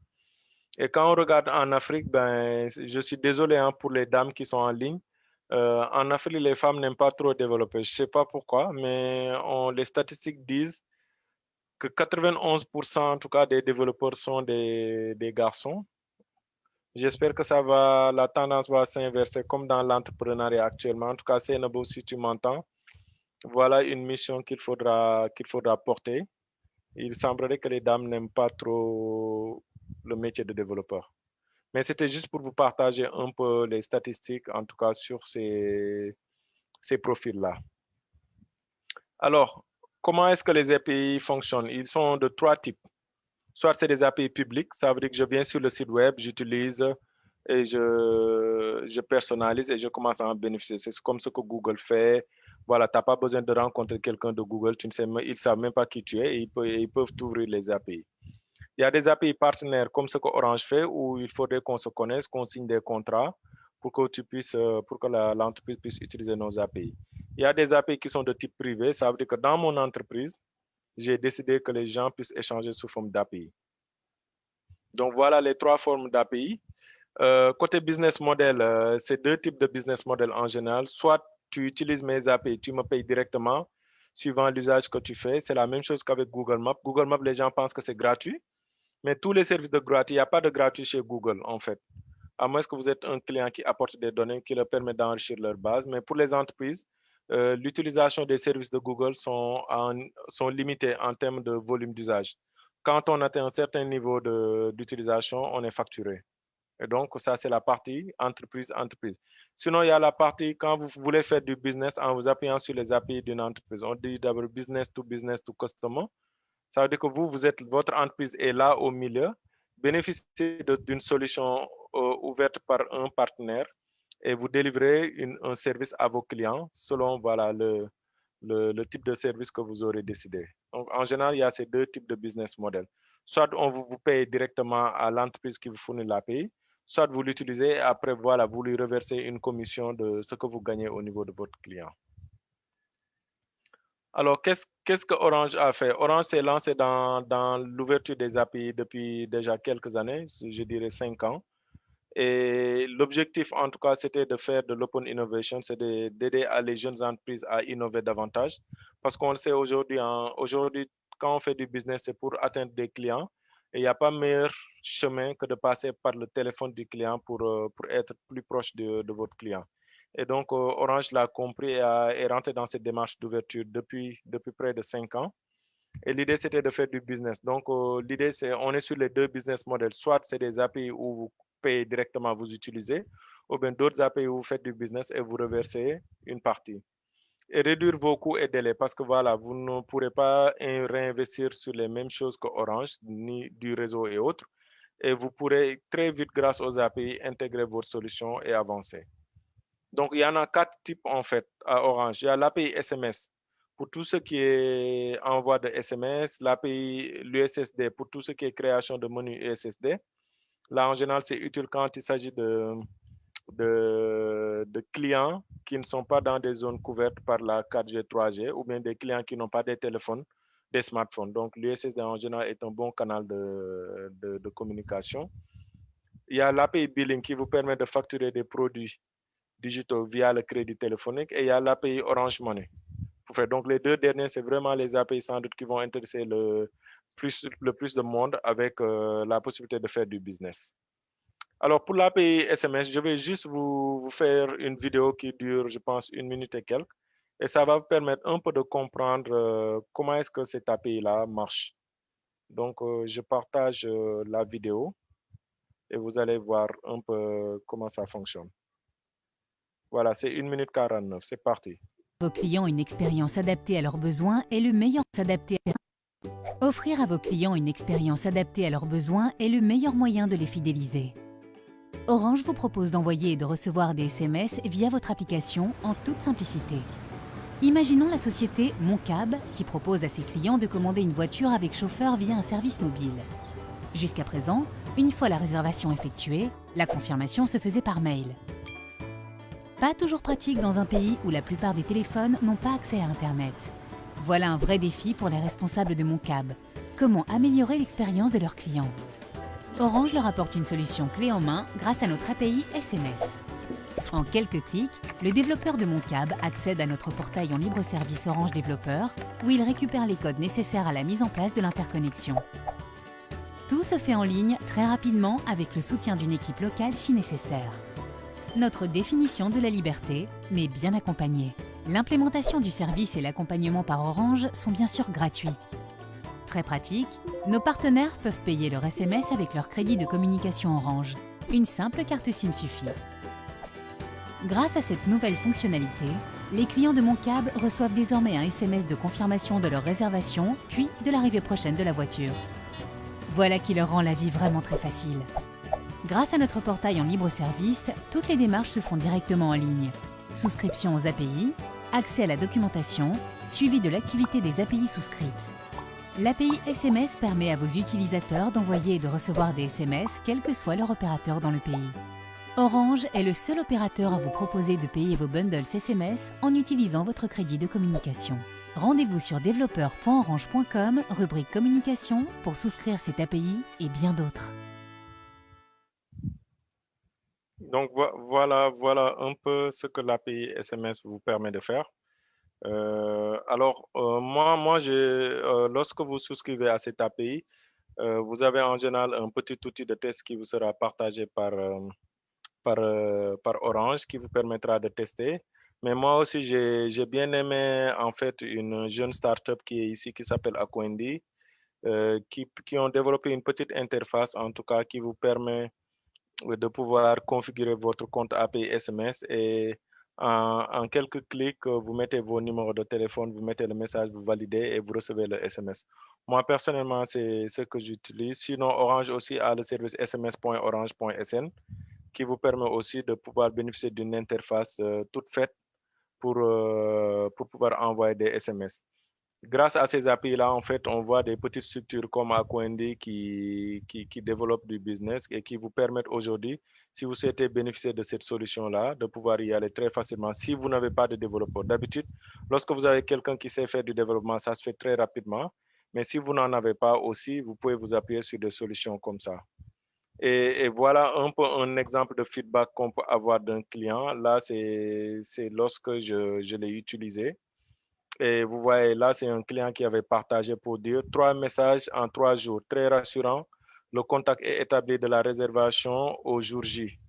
Et quand on regarde en Afrique, ben, je suis désolé hein, pour les dames qui sont en ligne. En Afrique, les femmes n'aiment pas trop développer. Je ne sais pas pourquoi, mais les statistiques disent que 91% en tout cas des développeurs sont des garçons. J'espère que la tendance va s'inverser comme dans l'entrepreneuriat actuellement. En tout cas, Seynabou, si tu m'entends, voilà une mission qu'il faudra porter. Il semblerait que les dames n'aiment pas trop le métier de développeur. Mais c'était juste pour vous partager un peu les statistiques, en tout cas sur ces profils-là. Alors, comment est-ce que les API fonctionnent? Ils sont de 3 types. Soit c'est des API publics, ça veut dire que je viens sur le site web, j'utilise et je personnalise et je commence à en bénéficier. C'est comme ce que Google fait. Voilà, tu n'as pas besoin de rencontrer quelqu'un de Google, ils ne savent même pas qui tu es et ils peuvent t'ouvrir les API. Il y a des API partenaires comme ce que Orange fait où il faudrait qu'on se connaisse, qu'on signe des contrats pour que l'entreprise puisse utiliser nos API. Il y a des API qui sont de type privé, ça veut dire que dans mon entreprise, j'ai décidé que les gens puissent échanger sous forme d'API. Donc voilà les 3 formes d'API. Côté business model, c'est 2 types de business model en général. Soit tu utilises mes API, tu me payes directement suivant l'usage que tu fais. C'est la même chose qu'avec Google Maps. Google Maps, les gens pensent que c'est gratuit. Mais tous les services de gratuit, il n'y a pas de gratuit chez Google, en fait. À moins que vous êtes un client qui apporte des données qui leur permettent d'enrichir leur base. Mais pour les entreprises, l'utilisation des services de Google sont limitées en termes de volume d'usage. Quand on atteint un certain niveau d'utilisation, on est facturé. Et donc, ça, c'est la partie entreprise. Sinon, il y a la partie quand vous voulez faire du business en vous appuyant sur les API d'une entreprise. On dit d'abord business to customer. Ça veut dire que votre entreprise est là au milieu, bénéficiez d'une solution ouverte par un partenaire et vous délivrez un service à vos clients selon voilà, le type de service que vous aurez décidé. Donc, en général, il y a ces 2 types de business models. Soit on vous paye directement à l'entreprise qui vous fournit l'API, soit vous l'utilisez et après, voilà, vous lui reversez une commission de ce que vous gagnez au niveau de votre client. Alors, qu'est-ce que Orange a fait? Orange s'est lancé dans l'ouverture des API depuis déjà quelques années, je dirais 5 ans. Et l'objectif, en tout cas, c'était de faire de l'open innovation, c'est d'aider les jeunes entreprises à innover davantage. Parce qu'on le sait aujourd'hui, quand on fait du business, c'est pour atteindre des clients. Et il n'y a pas meilleur chemin que de passer par le téléphone du client pour être plus proche de votre client. Et donc, Orange l'a compris et est rentré dans cette démarche d'ouverture depuis près de 5 ans. Et l'idée, c'était de faire du business. Donc, l'idée, c'est on est sur les deux business models. Soit c'est des API où vous payez directement, vous utilisez, ou bien d'autres API où vous faites du business et vous reversez une partie. Et réduire vos coûts et délais parce que voilà, vous ne pourrez pas réinvestir sur les mêmes choses que Orange, ni du réseau et autres. Et vous pourrez très vite, grâce aux API, intégrer votre solution et avancer. Donc, il y en a 4 types en fait à Orange. Il y a l'API SMS pour tout ce qui est envoi de SMS, l'API, l'USSD pour tout ce qui est création de menus USSD. Là, en général, c'est utile quand il s'agit de clients qui ne sont pas dans des zones couvertes par la 4G, 3G ou bien des clients qui n'ont pas des téléphones, des smartphones. Donc, l'USSD en général est un bon canal de communication. Il y a l'API Billing qui vous permet de facturer des produits digitaux via le crédit téléphonique et il y a l'API Orange Money. Donc, les deux derniers, c'est vraiment les API sans doute qui vont intéresser le plus de monde avec la possibilité de faire du business. Alors, pour l'API SMS, je vais juste vous faire une vidéo qui dure, je pense, 1 minute et quelques. Et ça va vous permettre un peu de comprendre comment est-ce que cette API-là marche. Donc, je partage la vidéo et vous allez voir un peu comment ça fonctionne. Voilà, c'est 1 minute 49. C'est parti. Vos clients une expérience adaptée à leurs besoins est le meilleur Offrir à vos clients une expérience adaptée à leurs besoins est le meilleur moyen de les fidéliser. Orange vous propose d'envoyer et de recevoir des SMS via votre application en toute simplicité. Imaginons la société Moncab qui propose à ses clients de commander une voiture avec chauffeur via un service mobile. Jusqu'à présent, une fois la réservation effectuée, la confirmation se faisait par mail. Pas toujours pratique dans un pays où la plupart des téléphones n'ont pas accès à Internet. Voilà un vrai défi pour les responsables de Moncab. Comment améliorer l'expérience de leurs clients? Orange leur apporte une solution clé en main grâce à notre API SMS. En quelques clics, le développeur de Moncab accède à notre portail en libre service Orange Développeur où il récupère les codes nécessaires à la mise en place de l'interconnexion. Tout se fait en ligne très rapidement avec le soutien d'une équipe locale si nécessaire. Notre définition de la liberté, mais bien accompagnée. L'implémentation du service et l'accompagnement par Orange sont bien sûr gratuits. Très pratique, nos partenaires peuvent payer leur SMS avec leur crédit de communication Orange. Une simple carte SIM suffit. Grâce à cette nouvelle fonctionnalité, les clients de Moncab reçoivent désormais un SMS de confirmation de leur réservation, puis de l'arrivée prochaine de la voiture. Voilà qui leur rend la vie vraiment très facile. Grâce à notre portail en libre service, toutes les démarches se font directement en ligne. Souscription aux API, accès à la documentation, suivi de l'activité des API souscrites. L'API SMS permet à vos utilisateurs d'envoyer et de recevoir des SMS quel que soit leur opérateur dans le pays. Orange est le seul opérateur à vous proposer de payer vos bundles SMS en utilisant votre crédit de communication. Rendez-vous sur développeur.orange.com, rubrique communication, pour souscrire cette API et bien d'autres. Donc voilà un peu ce que l'API SMS vous permet de faire. Lorsque vous souscrivez à cette API, vous avez en général un petit outil de test qui vous sera partagé par Orange qui vous permettra de tester. Mais moi aussi, j'ai bien aimé en fait une jeune startup qui est ici qui s'appelle Aquendi, qui ont développé une petite interface en tout cas qui vous permet de pouvoir configurer votre compte API SMS et en quelques clics, vous mettez vos numéros de téléphone, vous mettez le message, vous validez et vous recevez le SMS. Moi, personnellement, c'est ce que j'utilise. Sinon, Orange aussi a le service sms.orange.sn qui vous permet aussi de pouvoir bénéficier d'une interface toute faite pour pouvoir envoyer des SMS. Grâce à ces API-là, en fait, on voit des petites structures comme Aquendi qui développent du business et qui vous permettent aujourd'hui, si vous souhaitez bénéficier de cette solution-là, de pouvoir y aller très facilement si vous n'avez pas de développeur. D'habitude, lorsque vous avez quelqu'un qui sait faire du développement, ça se fait très rapidement. Mais si vous n'en avez pas aussi, vous pouvez vous appuyer sur des solutions comme ça. Et voilà un peu un exemple de feedback qu'on peut avoir d'un client. Là, c'est lorsque je l'ai utilisé. Et vous voyez, là, c'est un client qui avait partagé pour dire 3 messages en 3 jours. Très rassurant. Le contact est établi de la réservation au jour J,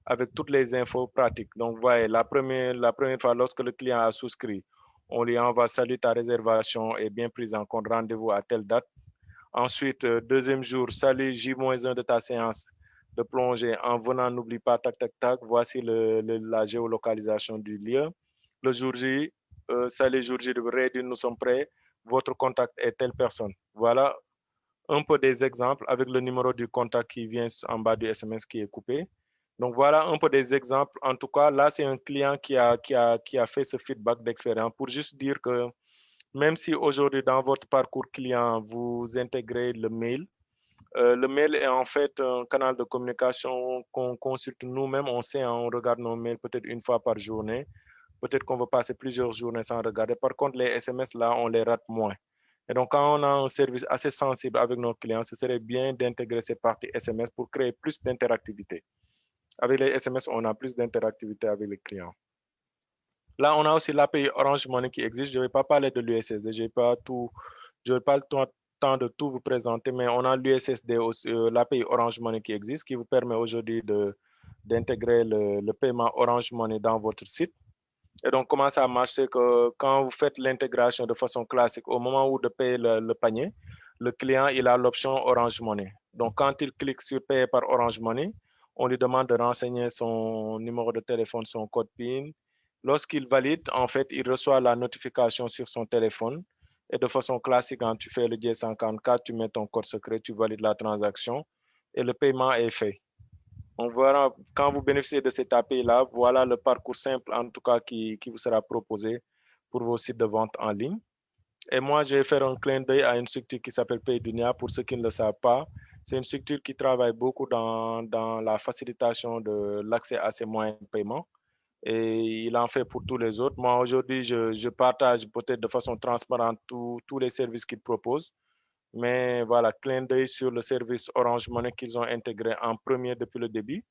avec toutes les infos pratiques. Donc, vous voyez, la première fois, lorsque le client a souscrit, on lui envoie salut, ta réservation est bien prise en compte, rendez-vous à telle date. Ensuite, deuxième jour, salut, J-1 de ta séance de plongée. En venant, n'oublie pas, tac, tac, tac, voici la géolocalisation du lieu. Le jour J, salut, jour J de Ready, nous sommes prêts. Votre contact est telle personne. Voilà un peu des exemples avec le numéro du contact qui vient en bas du SMS qui est coupé. Donc voilà un peu des exemples. En tout cas, là, c'est un client qui a fait ce feedback d'expérience pour juste dire que même si aujourd'hui dans votre parcours client, vous intégrez le mail est en fait un canal de communication qu'on consulte nous-mêmes. On sait, on regarde nos mails peut-être une fois par journée. Peut-être qu'on va passer plusieurs journées sans regarder. Par contre, les SMS, là, on les rate moins. Et donc, quand on a un service assez sensible avec nos clients, ce serait bien d'intégrer ces parties SMS pour créer plus d'interactivité. Avec les SMS, on a plus d'interactivité avec les clients. Là, on a aussi l'API Orange Money qui existe. Je ne vais pas parler de l'USSD. Je n'ai pas le temps de tout vous présenter, mais on a l'USSD, l'API Orange Money qui existe, qui vous permet aujourd'hui d'intégrer le paiement Orange Money dans votre site. Et donc, comment ça marche? C'est que quand vous faites l'intégration de façon classique, au moment où de payer le panier, le client, il a l'option Orange Money. Donc, quand il clique sur payer par Orange Money, on lui demande de renseigner son numéro de téléphone, son code PIN. Lorsqu'il valide, en fait, il reçoit la notification sur son téléphone. Et de façon classique, quand tu fais le D54, tu mets ton code secret, tu valides la transaction et le paiement est fait. On verra, quand vous bénéficiez de cette API-là, voilà le parcours simple, en tout cas, qui vous sera proposé pour vos sites de vente en ligne. Et moi, je vais faire un clin d'œil à une structure qui s'appelle PayDunia. Pour ceux qui ne le savent pas, c'est une structure qui travaille beaucoup dans la facilitation de l'accès à ces moyens de paiement. Et il en fait pour tous les autres. Moi, aujourd'hui, je partage peut-être de façon transparente tous les services qu'il propose. Mais voilà, clin d'œil sur le service Orange Money qu'ils ont intégré en premier depuis le début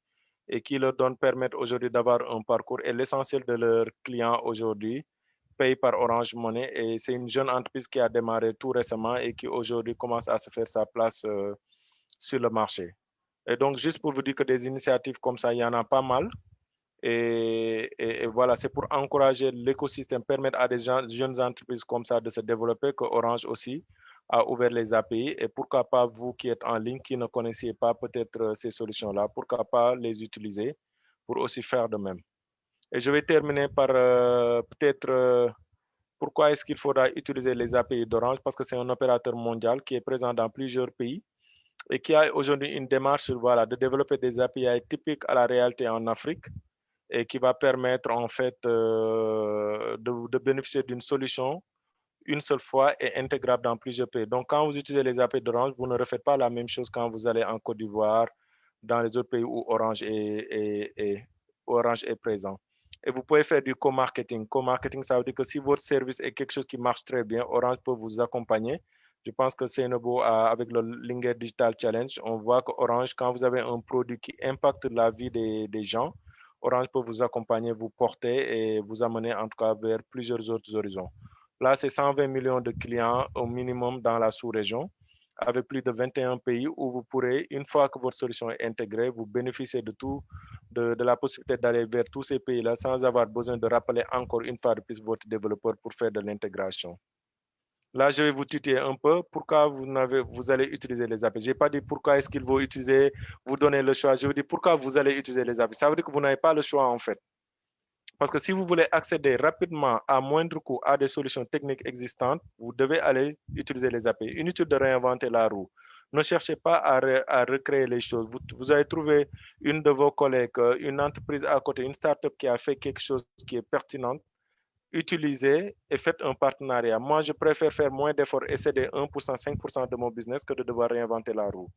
et qui leur permettent aujourd'hui d'avoir un parcours. Et l'essentiel de leurs clients aujourd'hui paye par Orange Money. Et c'est une jeune entreprise qui a démarré tout récemment et qui aujourd'hui commence à se faire sa place sur le marché. Et donc, juste pour vous dire que des initiatives comme ça, il y en a pas mal. Et voilà, c'est pour encourager l'écosystème, permettre à des jeunes entreprises comme ça de se développer, que Orange aussi a ouvert les API. Et pourquoi pas vous qui êtes en ligne, qui ne connaissiez pas peut-être ces solutions-là, pourquoi pas les utiliser pour aussi faire de même. Et je vais terminer par peut-être pourquoi est-ce qu'il faudra utiliser les API d'Orange, parce que c'est un opérateur mondial qui est présent dans plusieurs pays et qui a aujourd'hui une démarche voilà, de développer des API typiques à la réalité en Afrique et qui va permettre en fait de bénéficier d'une solution une seule fois et intégrable dans plusieurs pays. Donc, quand vous utilisez les API d'Orange, vous ne refaites pas la même chose quand vous allez en Côte d'Ivoire, dans les autres pays où Orange est présent. Et vous pouvez faire du co-marketing. Co-marketing, ça veut dire que si votre service est quelque chose qui marche très bien, Orange peut vous accompagner. Je pense que c'est nouveau avec le Linger Digital Challenge. On voit que Orange, quand vous avez un produit qui impacte la vie des gens, Orange peut vous accompagner, vous porter et vous amener en tout cas vers plusieurs autres horizons. Là, c'est 120 millions de clients au minimum dans la sous-région, avec plus de 21 pays où vous pourrez, une fois que votre solution est intégrée, vous bénéficiez de la possibilité d'aller vers tous ces pays-là sans avoir besoin de rappeler encore une fois de plus votre développeur pour faire de l'intégration. Là, je vais vous tutoyer un peu. Pourquoi vous allez utiliser les API? Je n'ai pas dit pourquoi est-ce qu'il faut utiliser, vous donner le choix. Je vous dis pourquoi vous allez utiliser les API. Ça veut dire que vous n'avez pas le choix en fait. Parce que si vous voulez accéder rapidement à moindre coût à des solutions techniques existantes, vous devez aller utiliser les API. Inutile de réinventer la roue. Ne cherchez pas à recréer les choses. Vous avez trouvé une de vos collègues, une entreprise à côté, une startup qui a fait quelque chose qui est pertinent. Utilisez et faites un partenariat. Moi, je préfère faire moins d'efforts et céder 1%, 5% de mon business que de devoir réinventer la roue.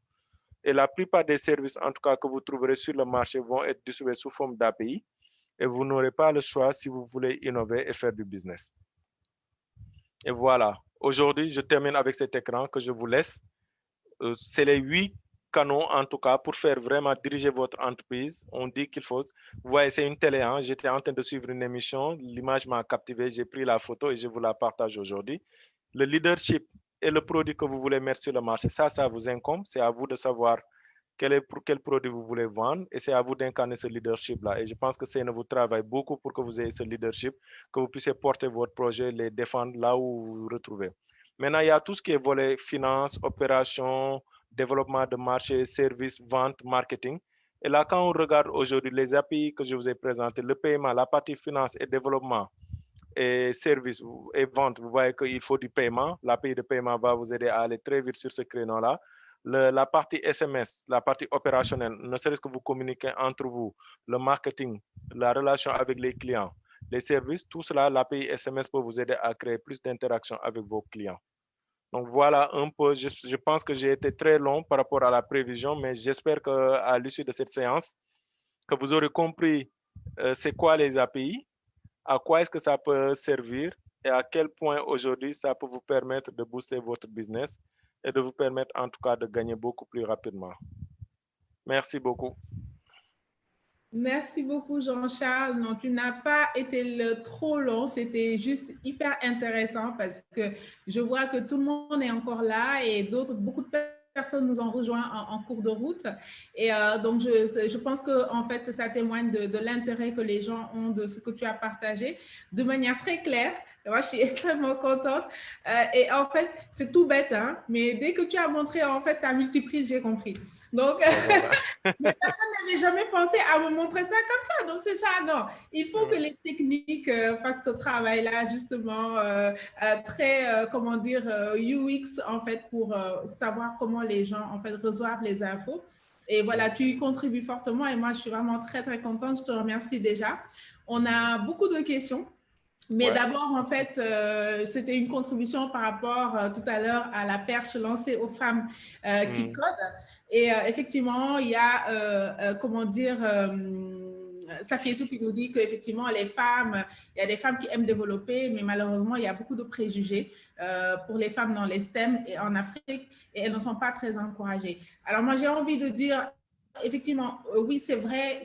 Et la plupart des services, en tout cas, que vous trouverez sur le marché vont être distribués sous forme d'API. Et vous n'aurez pas le choix si vous voulez innover et faire du business. Et voilà. Aujourd'hui, je termine avec cet écran que je vous laisse. C'est les 8 canaux, en tout cas, pour faire vraiment diriger votre entreprise. On dit qu'il faut... Vous voyez, c'est une télé, hein. J'étais en train de suivre une émission, l'image m'a captivé, j'ai pris la photo et je vous la partage aujourd'hui. Le leadership et le produit que vous voulez mettre sur le marché, ça vous incombe. C'est à vous de savoir pour quel produit vous voulez vendre et c'est à vous d'incarner ce leadership-là. Et je pense que CNE vous travaille beaucoup pour que vous ayez ce leadership, que vous puissiez porter votre projet, les défendre là où vous vous retrouvez. Maintenant, il y a tout ce qui est volet finance, opération, développement de marché, services, vente, marketing. Et là, quand on regarde aujourd'hui les API que je vous ai présentés, le paiement, la partie finance et développement et services et vente, vous voyez qu'il faut du paiement. L'API de paiement va vous aider à aller très vite sur ce créneau-là. La partie SMS, la partie opérationnelle, ne serait-ce que vous communiquez entre vous, le marketing, la relation avec les clients, les services, tout cela, l'API SMS peut vous aider à créer plus d'interactions avec vos clients. Donc voilà un peu, je pense que j'ai été très long par rapport à la prévision, mais j'espère qu'à l'issue de cette séance, que vous aurez compris c'est quoi les API, à quoi est-ce que ça peut servir et à quel point aujourd'hui ça peut vous permettre de booster votre business et de vous permettre en tout cas de gagner beaucoup plus rapidement. Merci beaucoup. Merci beaucoup, Jean-Charles. Non, tu n'as pas été trop long. C'était juste hyper intéressant parce que je vois que tout le monde est encore là et beaucoup de personnes nous ont rejoints en cours de route. Et donc, je pense que en fait, ça témoigne de l'intérêt que les gens ont de ce que tu as partagé de manière très claire. Moi, je suis extrêmement contente. Et en fait, c'est tout bête, hein, mais dès que tu as montré en fait ta multiprise, j'ai compris. Donc, mais personne n'avait jamais pensé à me montrer ça comme ça. Donc, c'est ça, non. Il faut que les techniques fassent ce travail-là, justement, très, comment dire, UX, en fait, pour savoir comment les gens, en fait, reçoivent les infos. Et voilà, tu y contribues fortement et moi, je suis vraiment très, très contente. Je te remercie déjà. On a beaucoup de questions. Mais d'abord, en fait, c'était une contribution par rapport tout à l'heure à la perche lancée aux femmes qui codent. Et effectivement, il y a, comment dire, Safietou qui nous dit qu'effectivement, il y a des femmes qui aiment développer, mais malheureusement, il y a beaucoup de préjugés pour les femmes dans les STEM et en Afrique, et elles ne sont pas très encouragées. Alors moi, j'ai envie de dire, effectivement, oui, c'est vrai,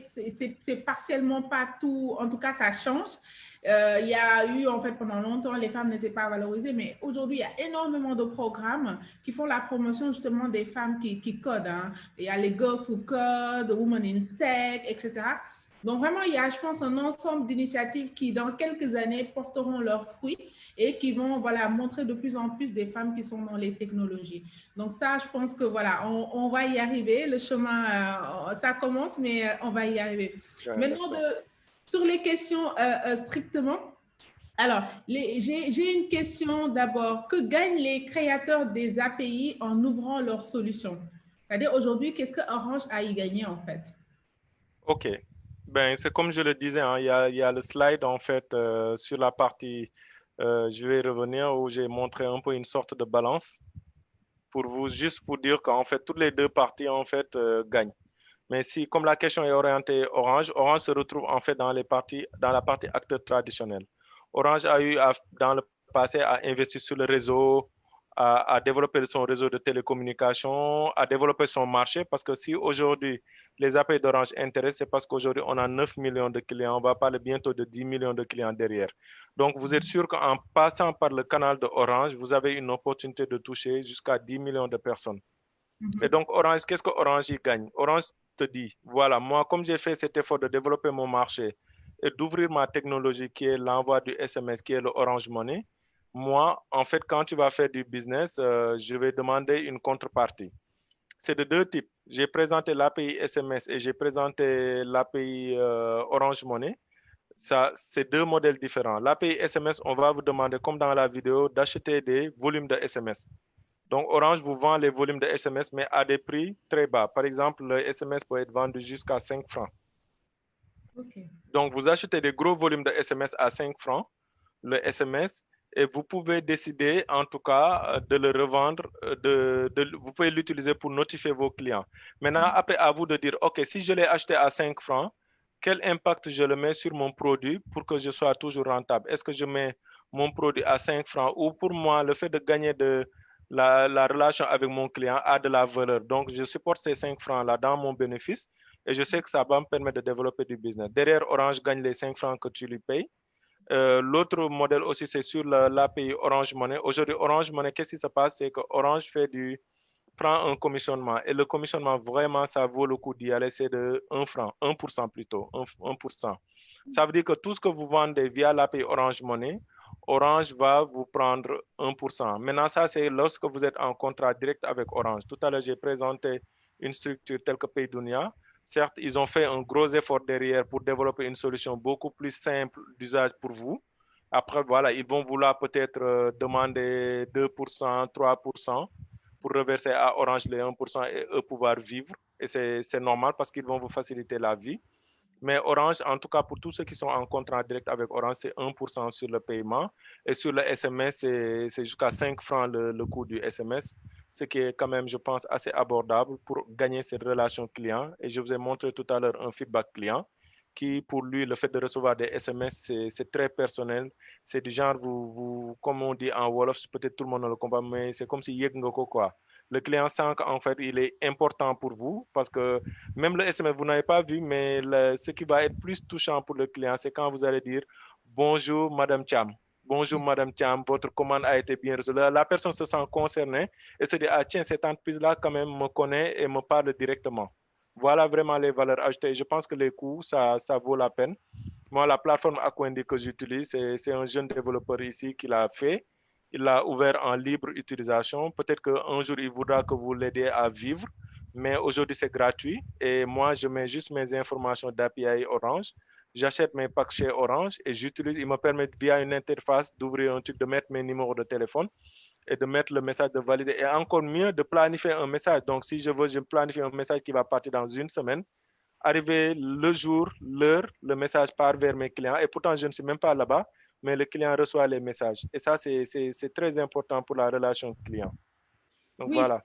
c'est partiellement pas tout, en tout cas, ça change. Il y a eu, en fait, pendant longtemps, les femmes n'étaient pas valorisées, mais aujourd'hui, il y a énormément de programmes qui font la promotion justement des femmes qui codent. Hein. Il y a les Girls Who Code, Women in Tech, etc. Donc, vraiment, il y a, je pense, un ensemble d'initiatives qui, dans quelques années, porteront leurs fruits et qui vont, voilà, montrer de plus en plus des femmes qui sont dans les technologies. Donc, ça, je pense que, voilà, on va y arriver. Le chemin, ça commence, mais on va y arriver. Maintenant, sur les questions strictement, alors, j'ai une question d'abord. Que gagnent les créateurs des API en ouvrant leurs solutions? C'est-à-dire, aujourd'hui, qu'est-ce que Orange a y gagné, en fait? OK. Ben, c'est comme je le disais, hein, il y a le slide, en fait, sur la partie, je vais revenir, où j'ai montré un peu une sorte de balance pour vous, juste pour dire qu'en fait, toutes les deux parties, en fait, gagnent. Mais si, comme la question est orientée Orange, Orange se retrouve en fait dans la partie acteur traditionnel. Orange a eu, dans le passé, à investir sur le réseau, à développer son réseau de télécommunications, à développer son marché, parce que si aujourd'hui les API d'Orange intéressent, c'est parce qu'aujourd'hui on a 9 millions de clients, on va parler bientôt de 10 millions de clients derrière. Donc vous êtes sûr qu'en passant par le canal de Orange, vous avez une opportunité de toucher jusqu'à 10 millions de personnes. Et donc, Orange, qu'est-ce que Orange y gagne? Orange te dit, voilà, moi, comme j'ai fait cet effort de développer mon marché et d'ouvrir ma technologie qui est l'envoi du SMS, qui est le Orange Money, moi, en fait, quand tu vas faire du business, je vais demander une contrepartie. C'est de deux types. J'ai présenté l'API SMS et j'ai présenté l'API Orange Money. Ça, c'est deux modèles différents. L'API SMS, on va vous demander, comme dans la vidéo, d'acheter des volumes de SMS. Donc, Orange vous vend les volumes de SMS, mais à des prix très bas. Par exemple, le SMS peut être vendu jusqu'à 5 francs. Okay. Donc, vous achetez des gros volumes de SMS à 5 francs, le SMS, et vous pouvez décider, en tout cas, de le revendre. Vous pouvez l'utiliser pour notifier vos clients. Maintenant, après, à vous de dire, OK, si je l'ai acheté à 5 francs, quel impact je le mets sur mon produit pour que je sois toujours rentable? Est-ce que je mets mon produit à 5 francs ou pour moi, le fait de gagner la relation avec mon client a de la valeur. Donc, je supporte ces 5 francs-là dans mon bénéfice et je sais que ça va me permettre de développer du business. Derrière, Orange gagne les 5 francs que tu lui payes. L'autre modèle aussi, c'est sur l'API Orange Money. Aujourd'hui, Orange Money, qu'est-ce qui se passe? C'est que Orange prend un commissionnement. Et le commissionnement, vraiment, ça vaut le coup d'y aller. C'est de 1 franc, 1% plutôt, 1%. Ça veut dire que tout ce que vous vendez via l'API Orange Money, Orange va vous prendre 1%. Maintenant, ça, c'est lorsque vous êtes en contrat direct avec Orange. Tout à l'heure, j'ai présenté une structure telle que Paydunia. Certes, ils ont fait un gros effort derrière pour développer une solution beaucoup plus simple d'usage pour vous. Après, voilà, ils vont vouloir peut-être demander 2%, 3% pour reverser à Orange les 1% et eux pouvoir vivre. Et c'est normal parce qu'ils vont vous faciliter la vie. Mais Orange, en tout cas, pour tous ceux qui sont en contrat direct avec Orange, c'est 1% sur le paiement. Et sur le SMS, c'est jusqu'à 5 francs le coût du SMS, ce qui est quand même, je pense, assez abordable pour gagner cette relation client. Et je vous ai montré tout à l'heure un feedback client qui, pour lui, le fait de recevoir des SMS, c'est très personnel. C'est du genre, comme on dit en Wolof, peut-être tout le monde ne le comprend, mais c'est comme si yek ngoko quoi. Le client sent qu'en fait, il est important pour vous parce que même le SMS, vous n'avez pas vu, mais ce qui va être plus touchant pour le client, c'est quand vous allez dire bonjour Madame Cham. Bonjour Madame Cham, votre commande a été bien reçue. La personne se sent concernée et se dit ah tiens, cette entreprise-là quand même me connaît et me parle directement. Voilà vraiment les valeurs ajoutées. Je pense que les coûts, ça vaut la peine. Moi, la plateforme Aquendi que j'utilise, c'est un jeune développeur ici qui l'a fait. Il l'a ouvert en libre utilisation. Peut-être qu'un jour, il voudra que vous l'aidiez à vivre, mais aujourd'hui, c'est gratuit. Et moi, je mets juste mes informations d'API Orange. J'achète mes packs chez Orange et j'utilise, ils me permettent via une interface d'ouvrir un truc, de mettre mes numéros de téléphone et de mettre le message de valider. Et encore mieux, de planifier un message. Donc, si je veux, je planifie un message qui va partir dans une semaine. Arrivé le jour, l'heure, le message part vers mes clients. Et pourtant, je ne suis même pas là-bas, mais le client reçoit les messages. Et ça, c'est très important pour la relation client. Donc, Oui, voilà.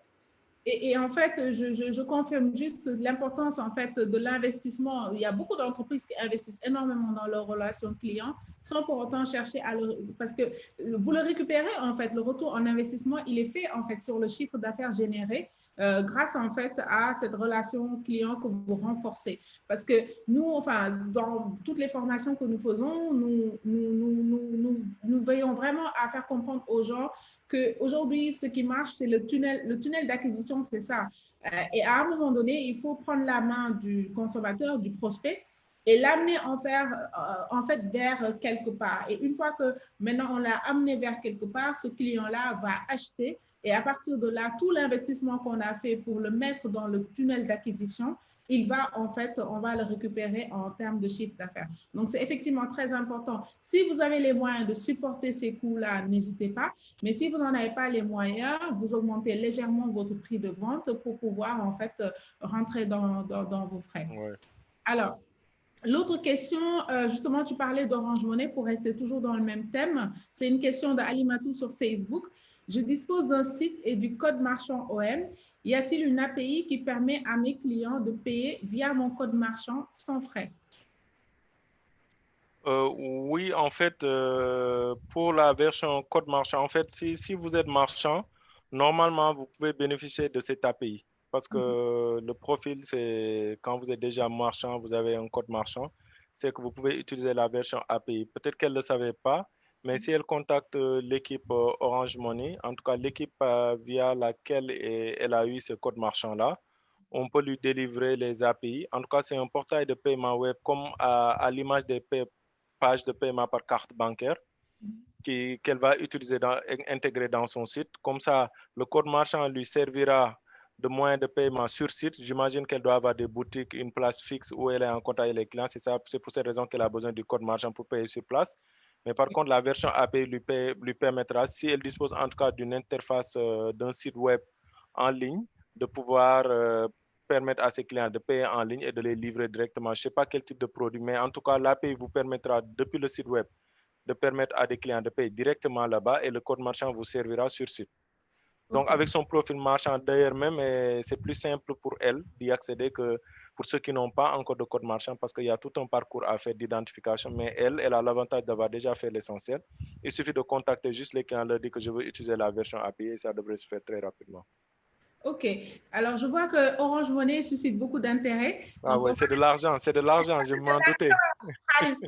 et en fait, je confirme juste l'importance en fait de l'investissement. Il y a beaucoup d'entreprises qui investissent énormément dans leurs relations clients sans pour autant chercher à le... Parce que vous le récupérez en fait, le retour en investissement, il est fait en fait sur le chiffre d'affaires généré grâce en fait à cette relation client que vous renforcez. Parce que nous, enfin, dans toutes les formations que nous faisons, nous veillons vraiment à faire comprendre aux gens qu'aujourd'hui, ce qui marche, c'est le tunnel d'acquisition, c'est ça. Et à un moment donné, il faut prendre la main du consommateur, du prospect, et l'amener en fait vers quelque part. Et une fois que maintenant on l'a amené vers quelque part, ce client-là va acheter. Et à partir de là, tout l'investissement qu'on a fait pour le mettre dans le tunnel d'acquisition, on va le récupérer en termes de chiffre d'affaires. Donc, c'est effectivement très important. Si vous avez les moyens de supporter ces coûts-là, n'hésitez pas. Mais si vous n'en avez pas les moyens, vous augmentez légèrement votre prix de vente pour pouvoir, en fait, rentrer dans vos frais. Ouais. Alors, l'autre question, justement, tu parlais d'Orange Money pour rester toujours dans le même thème. C'est une question d'Alimatou sur Facebook. Je dispose d'un site et du code marchand OM. Y a-t-il une API qui permet à mes clients de payer via mon code marchand sans frais? Oui, en fait, pour la version code marchand, en fait, si vous êtes marchand, normalement, vous pouvez bénéficier de cette API. Parce que le profil, c'est quand vous êtes déjà marchand, vous avez un code marchand, c'est que vous pouvez utiliser la version API. Peut-être qu'elle ne le savait pas, mais si elle contacte l'équipe Orange Money, en tout cas l'équipe via laquelle elle a eu ce code marchand-là, on peut lui délivrer les API. En tout cas, c'est un portail de paiement web comme à l'image des pages de paiement par carte bancaire qu'elle va utiliser, intégrer dans son site. Comme ça, le code marchand lui servira de moyen de paiement sur site. J'imagine qu'elle doit avoir des boutiques, une place fixe où elle est en contact avec les clients. C'est pour cette raison qu'elle a besoin du code marchand pour payer sur place. Mais par contre, la version API lui permettra, si elle dispose en tout cas d'une interface d'un site web en ligne, de pouvoir permettre à ses clients de payer en ligne et de les livrer directement. Je ne sais pas quel type de produit, mais en tout cas, l'API vous permettra, depuis le site web, de permettre à des clients de payer directement là-bas et le code marchand vous servira sur site. Donc, avec son profil marchand d'ailleurs même, c'est plus simple pour elle d'y accéder que pour ceux qui n'ont pas encore de code marchand, parce qu'il y a tout un parcours à faire d'identification, mais elle a l'avantage d'avoir déjà fait l'essentiel. Il suffit de contacter juste les clients, leur dire que je veux utiliser la version API et ça devrait se faire très rapidement. OK. Alors, je vois que Orange Money suscite beaucoup d'intérêt. Ah ouais, c'est de l'argent, je m'en doutais. Alice.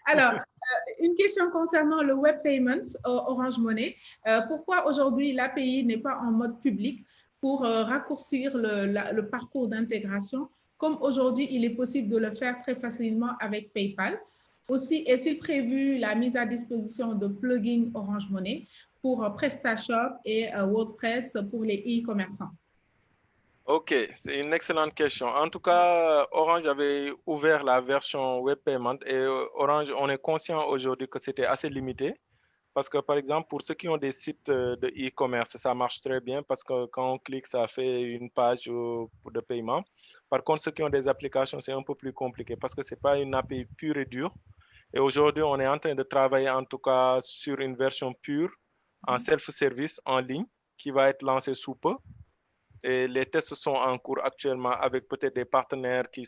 Alors, une question concernant le web payment Orange Money. Pourquoi aujourd'hui l'API n'est pas en mode public pour raccourcir le parcours d'intégration, comme aujourd'hui il est possible de le faire très facilement avec PayPal? Aussi, est-il prévu la mise à disposition de plugins Orange Money pour PrestaShop et WordPress pour les e-commerçants? Ok, c'est une excellente question. En tout cas, Orange avait ouvert la version web payment et Orange, on est conscient aujourd'hui que c'était assez limité parce que, par exemple, pour ceux qui ont des sites de e-commerce, ça marche très bien parce que quand on clique, ça fait une page de paiement. Par contre, ceux qui ont des applications, c'est un peu plus compliqué parce que ce n'est pas une API pure et dure. Et aujourd'hui, on est en train de travailler en tout cas sur une version pure en self-service en ligne qui va être lancée sous peu. Et les tests sont en cours actuellement avec peut-être des partenaires des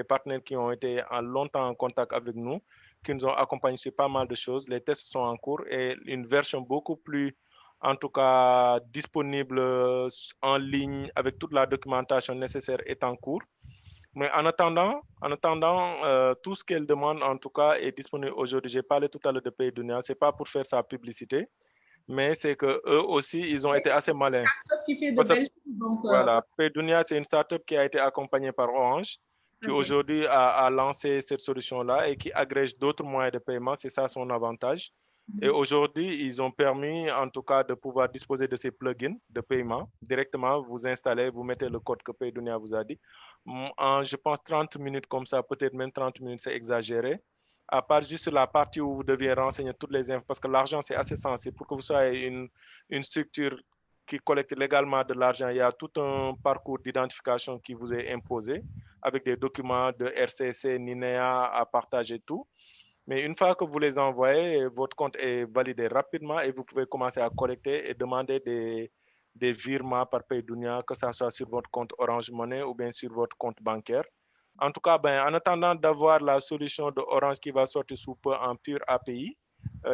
partenaires qui ont été longtemps en contact avec nous, qui nous ont accompagnés sur pas mal de choses. Les tests sont en cours et une version beaucoup plus, en tout cas, disponible en ligne avec toute la documentation nécessaire est en cours. Mais en attendant, tout ce qu'elle demande, en tout cas, est disponible aujourd'hui. J'ai parlé tout à l'heure de PayDunia. Ce n'est pas pour faire sa publicité, mais c'est que eux aussi, ils ont été assez malins. Qui fait de Parce que, belles choses, donc, voilà, PayDunia, c'est une startup qui a été accompagnée par Orange, qui aujourd'hui a lancé cette solution-là et qui agrège d'autres moyens de paiement. C'est ça son avantage. Et aujourd'hui, ils ont permis, en tout cas, de pouvoir disposer de ces plugins de paiement directement. Vous installez, vous mettez le code que PayDunia vous a dit. En, je pense, 30 minutes comme ça, peut-être même 30 minutes, c'est exagéré. À part juste la partie où vous deviez renseigner toutes les infos, parce que l'argent, c'est assez sensible. Pour que vous soyez une structure qui collecte légalement de l'argent, il y a tout un parcours d'identification qui vous est imposé avec des documents de RCC, NINEA à partager tout. Mais une fois que vous les envoyez, votre compte est validé rapidement et vous pouvez commencer à collecter et demander des virements par PayDunia, que ce soit sur votre compte Orange Money ou bien sur votre compte bancaire. En tout cas, en attendant d'avoir la solution de Orange qui va sortir sous peu en pure API,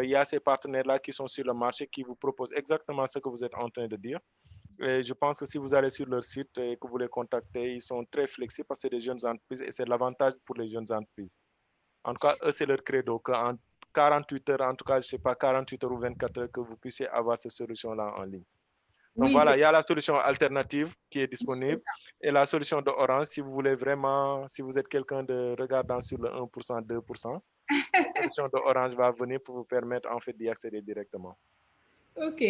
il y a ces partenaires-là qui sont sur le marché qui vous proposent exactement ce que vous êtes en train de dire. Et je pense que si vous allez sur leur site et que vous les contactez, ils sont très flexibles parce que c'est des jeunes entreprises et c'est l'avantage pour les jeunes entreprises. En tout cas, eux, c'est leur credo qu'en 48 heures, en tout cas, je ne sais pas, 48 heures ou 24 heures, que vous puissiez avoir cette solution-là en ligne. Donc oui, voilà, il y a la solution alternative qui est disponible et la solution de Orange, si vous voulez vraiment, si vous êtes quelqu'un de regardant sur le 1%, 2%, la solution de Orange va venir pour vous permettre en fait d'y accéder directement. OK.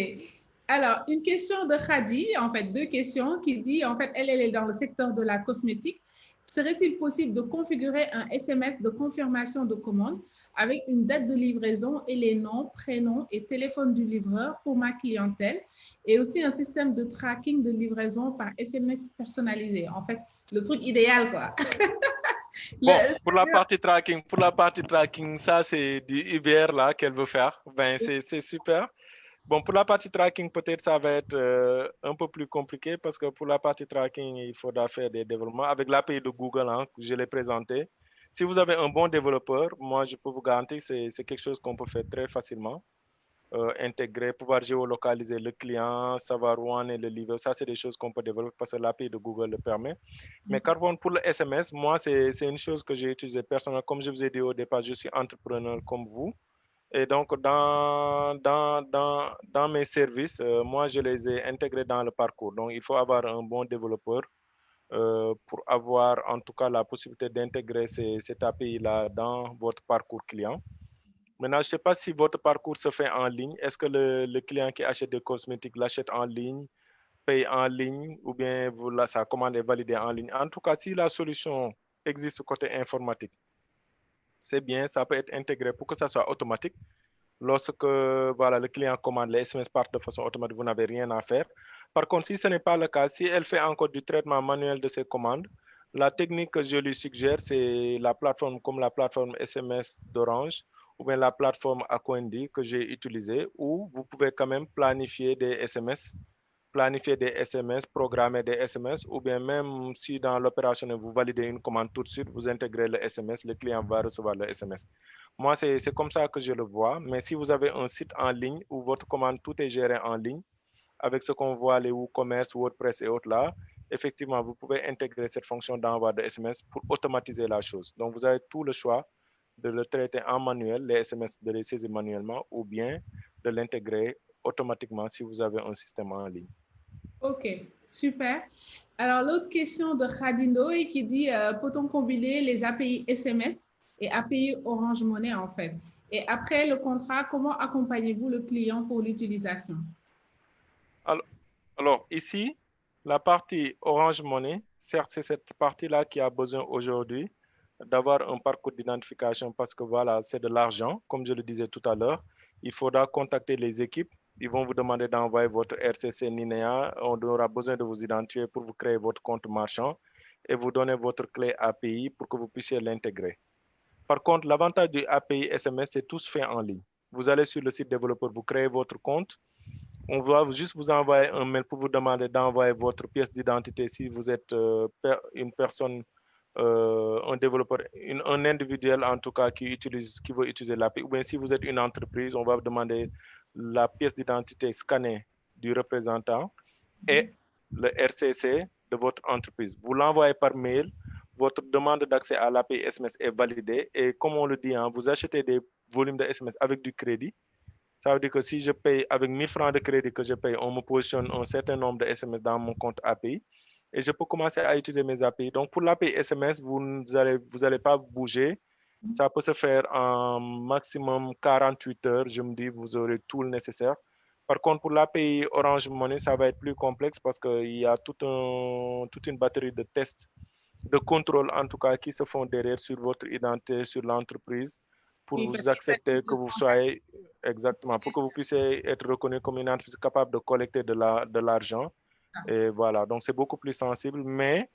Alors, une question de Khadi, en fait, deux questions, qui dit, en fait, elle est dans le secteur de la cosmétique. Serait-il possible de configurer un SMS de confirmation de commande avec une date de livraison et les noms, prénoms et téléphone du livreur pour ma clientèle et aussi un système de tracking de livraison par SMS personnalisé? En fait, le truc idéal, quoi. Bon, pour la partie tracking, ça, c'est du Uber là qu'elle veut faire. Ben, c'est super. Bon, pour la partie tracking, peut-être ça va être un peu plus compliqué parce que pour la partie tracking, il faudra faire des développements. Avec l'API de Google, hein, que je l'ai présenté, si vous avez un bon développeur, moi, je peux vous garantir que c'est quelque chose qu'on peut faire très facilement. Intégrer, pouvoir géolocaliser le client, savoir où en est le livreur, ça, c'est des choses qu'on peut développer parce que l'API de Google le permet. Mais par contre, pour le SMS, moi, c'est une chose que j'ai utilisée personnellement. Comme je vous ai dit au départ, je suis entrepreneur comme vous. Et donc, dans mes services, moi, je les ai intégrés dans le parcours. Donc, il faut avoir un bon développeur pour avoir en tout cas la possibilité d'intégrer cette API-là dans votre parcours client. Maintenant, je ne sais pas si votre parcours se fait en ligne. Est-ce que le client qui achète des cosmétiques l'achète en ligne, paye en ligne ou bien sa commande est validée en ligne? En tout cas, si la solution existe côté informatique, c'est bien, ça peut être intégré pour que ça soit automatique. Lorsque voilà, le client commande, les SMS partent de façon automatique, vous n'avez rien à faire. Par contre, si ce n'est pas le cas, si elle fait encore du traitement manuel de ses commandes, la technique que je lui suggère, c'est la plateforme comme la plateforme SMS d'Orange ou bien la plateforme Aquendi que j'ai utilisée où vous pouvez quand même planifier des SMS planifier des SMS, programmer des SMS, ou bien même si dans l'opérationnel, vous validez une commande tout de suite, vous intégrez le SMS, le client va recevoir le SMS. Moi, c'est comme ça que je le vois. Mais si vous avez un site en ligne où votre commande, tout est géré en ligne, avec ce qu'on voit, les WooCommerce, WordPress et autres là, effectivement, vous pouvez intégrer cette fonction d'envoi de SMS pour automatiser la chose. Donc, vous avez tout le choix de le traiter en manuel, les SMS, de les saisir manuellement, ou bien de l'intégrer automatiquement si vous avez un système en ligne. OK, super. Alors, l'autre question de Khadindo qui dit, peut-on combiner les API SMS et API Orange Money en fait? Et après le contrat, comment accompagnez-vous le client pour l'utilisation? Alors, ici, la partie Orange Money, certes, c'est cette partie-là qui a besoin aujourd'hui d'avoir un parcours d'identification parce que voilà, c'est de l'argent, comme je le disais tout à l'heure. Il faudra contacter les équipes. Ils vont vous demander d'envoyer votre RCC NINEA. On aura besoin de vous identifier pour vous créer votre compte marchand et vous donner votre clé API pour que vous puissiez l'intégrer. Par contre, l'avantage du API SMS, c'est tout se fait en ligne. Vous allez sur le site développeur, vous créez votre compte. On va juste vous envoyer un mail pour vous demander d'envoyer votre pièce d'identité si vous êtes une personne, un développeur, un individuel en tout cas qui veut utiliser l'API. Ou bien si vous êtes une entreprise, on va vous demander la pièce d'identité scannée du représentant et le RCC de votre entreprise. Vous l'envoyez par mail. Votre demande d'accès à l'API SMS est validée. Et comme on le dit, hein, vous achetez des volumes de SMS avec du crédit. Ça veut dire que si je paye avec 1000 francs de crédit que je paye, on me positionne un certain nombre de SMS dans mon compte API et je peux commencer à utiliser mes API. Donc, pour l'API SMS, vous n'allez pas bouger. Ça peut se faire en maximum 48 heures. Je me dis, vous aurez tout le nécessaire. Par contre, pour l'API Orange Money, ça va être plus complexe parce qu'il y a toute une batterie de tests, de contrôle en tout cas, qui se font derrière sur votre identité, sur l'entreprise pour vous accepter que vous soyez exactement, pour que vous puissiez être reconnu comme une entreprise capable de collecter de l'argent. Et voilà, donc c'est beaucoup plus sensible, mais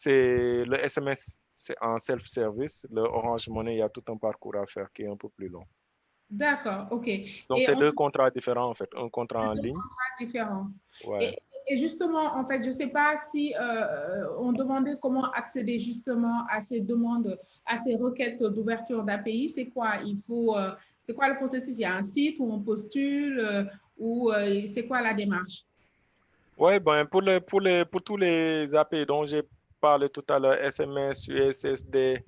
le SMS, c'est en self-service. Le Orange Money, il y a tout un parcours à faire qui est un peu plus long. D'accord, OK. Donc, c'est deux contrats différents, en fait. Un contrat en ligne. Deux contrats différents. Ouais. Et justement, en fait, je ne sais pas si on demandait comment accéder justement à ces demandes, à ces requêtes d'ouverture d'API. C'est quoi? C'est quoi le processus? Il y a un site où on postule ou c'est quoi la démarche? Oui, ben, pour tous les API dont j'ai parlé tout à l'heure, SMS, USSD,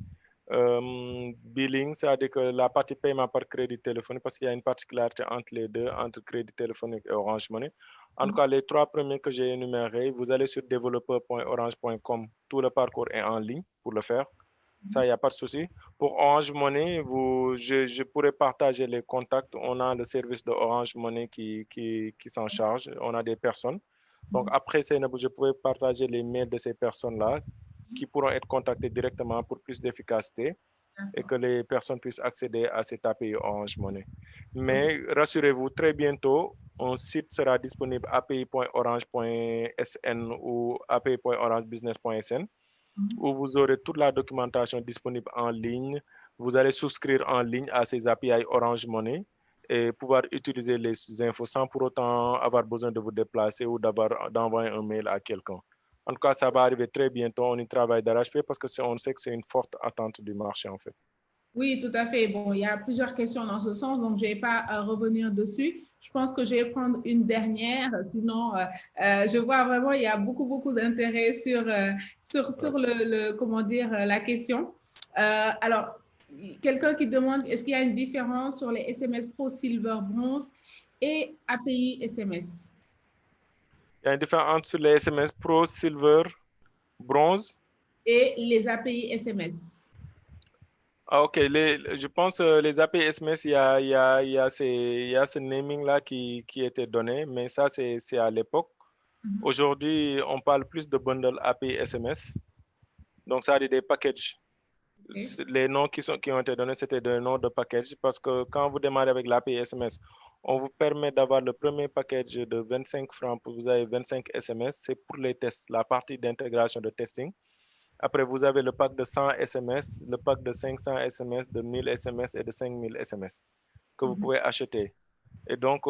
billing, c'est-à-dire que la partie paiement par crédit téléphonique, parce qu'il y a une particularité entre les deux, entre crédit téléphonique et Orange Money. En tout cas, les trois premiers que j'ai énumérés, vous allez sur developer.orange.com, tout le parcours est en ligne pour le faire. Ça, il n'y a pas de souci. Pour Orange Money, je pourrais partager les contacts. On a le service de Orange Money qui s'en charge. On a des personnes. Donc, après, je pouvais partager les mails de ces personnes-là qui pourront être contactées directement pour plus d'efficacité et que les personnes puissent accéder à cet API Orange Money. Mais rassurez-vous, très bientôt, un site sera disponible api.orange.sn ou api.orangebusiness.sn où vous aurez toute la documentation disponible en ligne. Vous allez souscrire en ligne à ces API Orange Money et pouvoir utiliser les infos sans pour autant avoir besoin de vous déplacer ou d'envoyer un mail à quelqu'un. En tout cas, ça va arriver très bientôt. On y travaille d'arrache-pied parce qu'on sait que c'est une forte attente du marché, en fait. Oui, tout à fait. Bon, il y a plusieurs questions dans ce sens, donc je ne vais pas revenir dessus. Je pense que je vais prendre une dernière. Sinon, je vois vraiment il y a beaucoup d'intérêt sur comment dire, la question. Alors, quelqu'un qui demande, est-ce qu'il y a une différence sur les SMS Pro, Silver, Bronze et API SMS? Il y a une différence entre les SMS Pro, Silver, Bronze et les API SMS. Ah, ok, je pense les API SMS, il y a ce naming-là qui était donné, mais ça, c'est à l'époque. Aujourd'hui, on parle plus de bundle API SMS. Donc, ça a des packages. Les noms qui ont été donnés, c'était des noms de package parce que quand vous démarrez avec l'API SMS, on vous permet d'avoir le premier package de 25 francs pour vous avez 25 SMS. C'est pour les tests, la partie d'intégration de testing. Après, vous avez le pack de 100 SMS, le pack de 500 SMS, de 1000 SMS et de 5000 SMS que vous pouvez acheter. Et donc,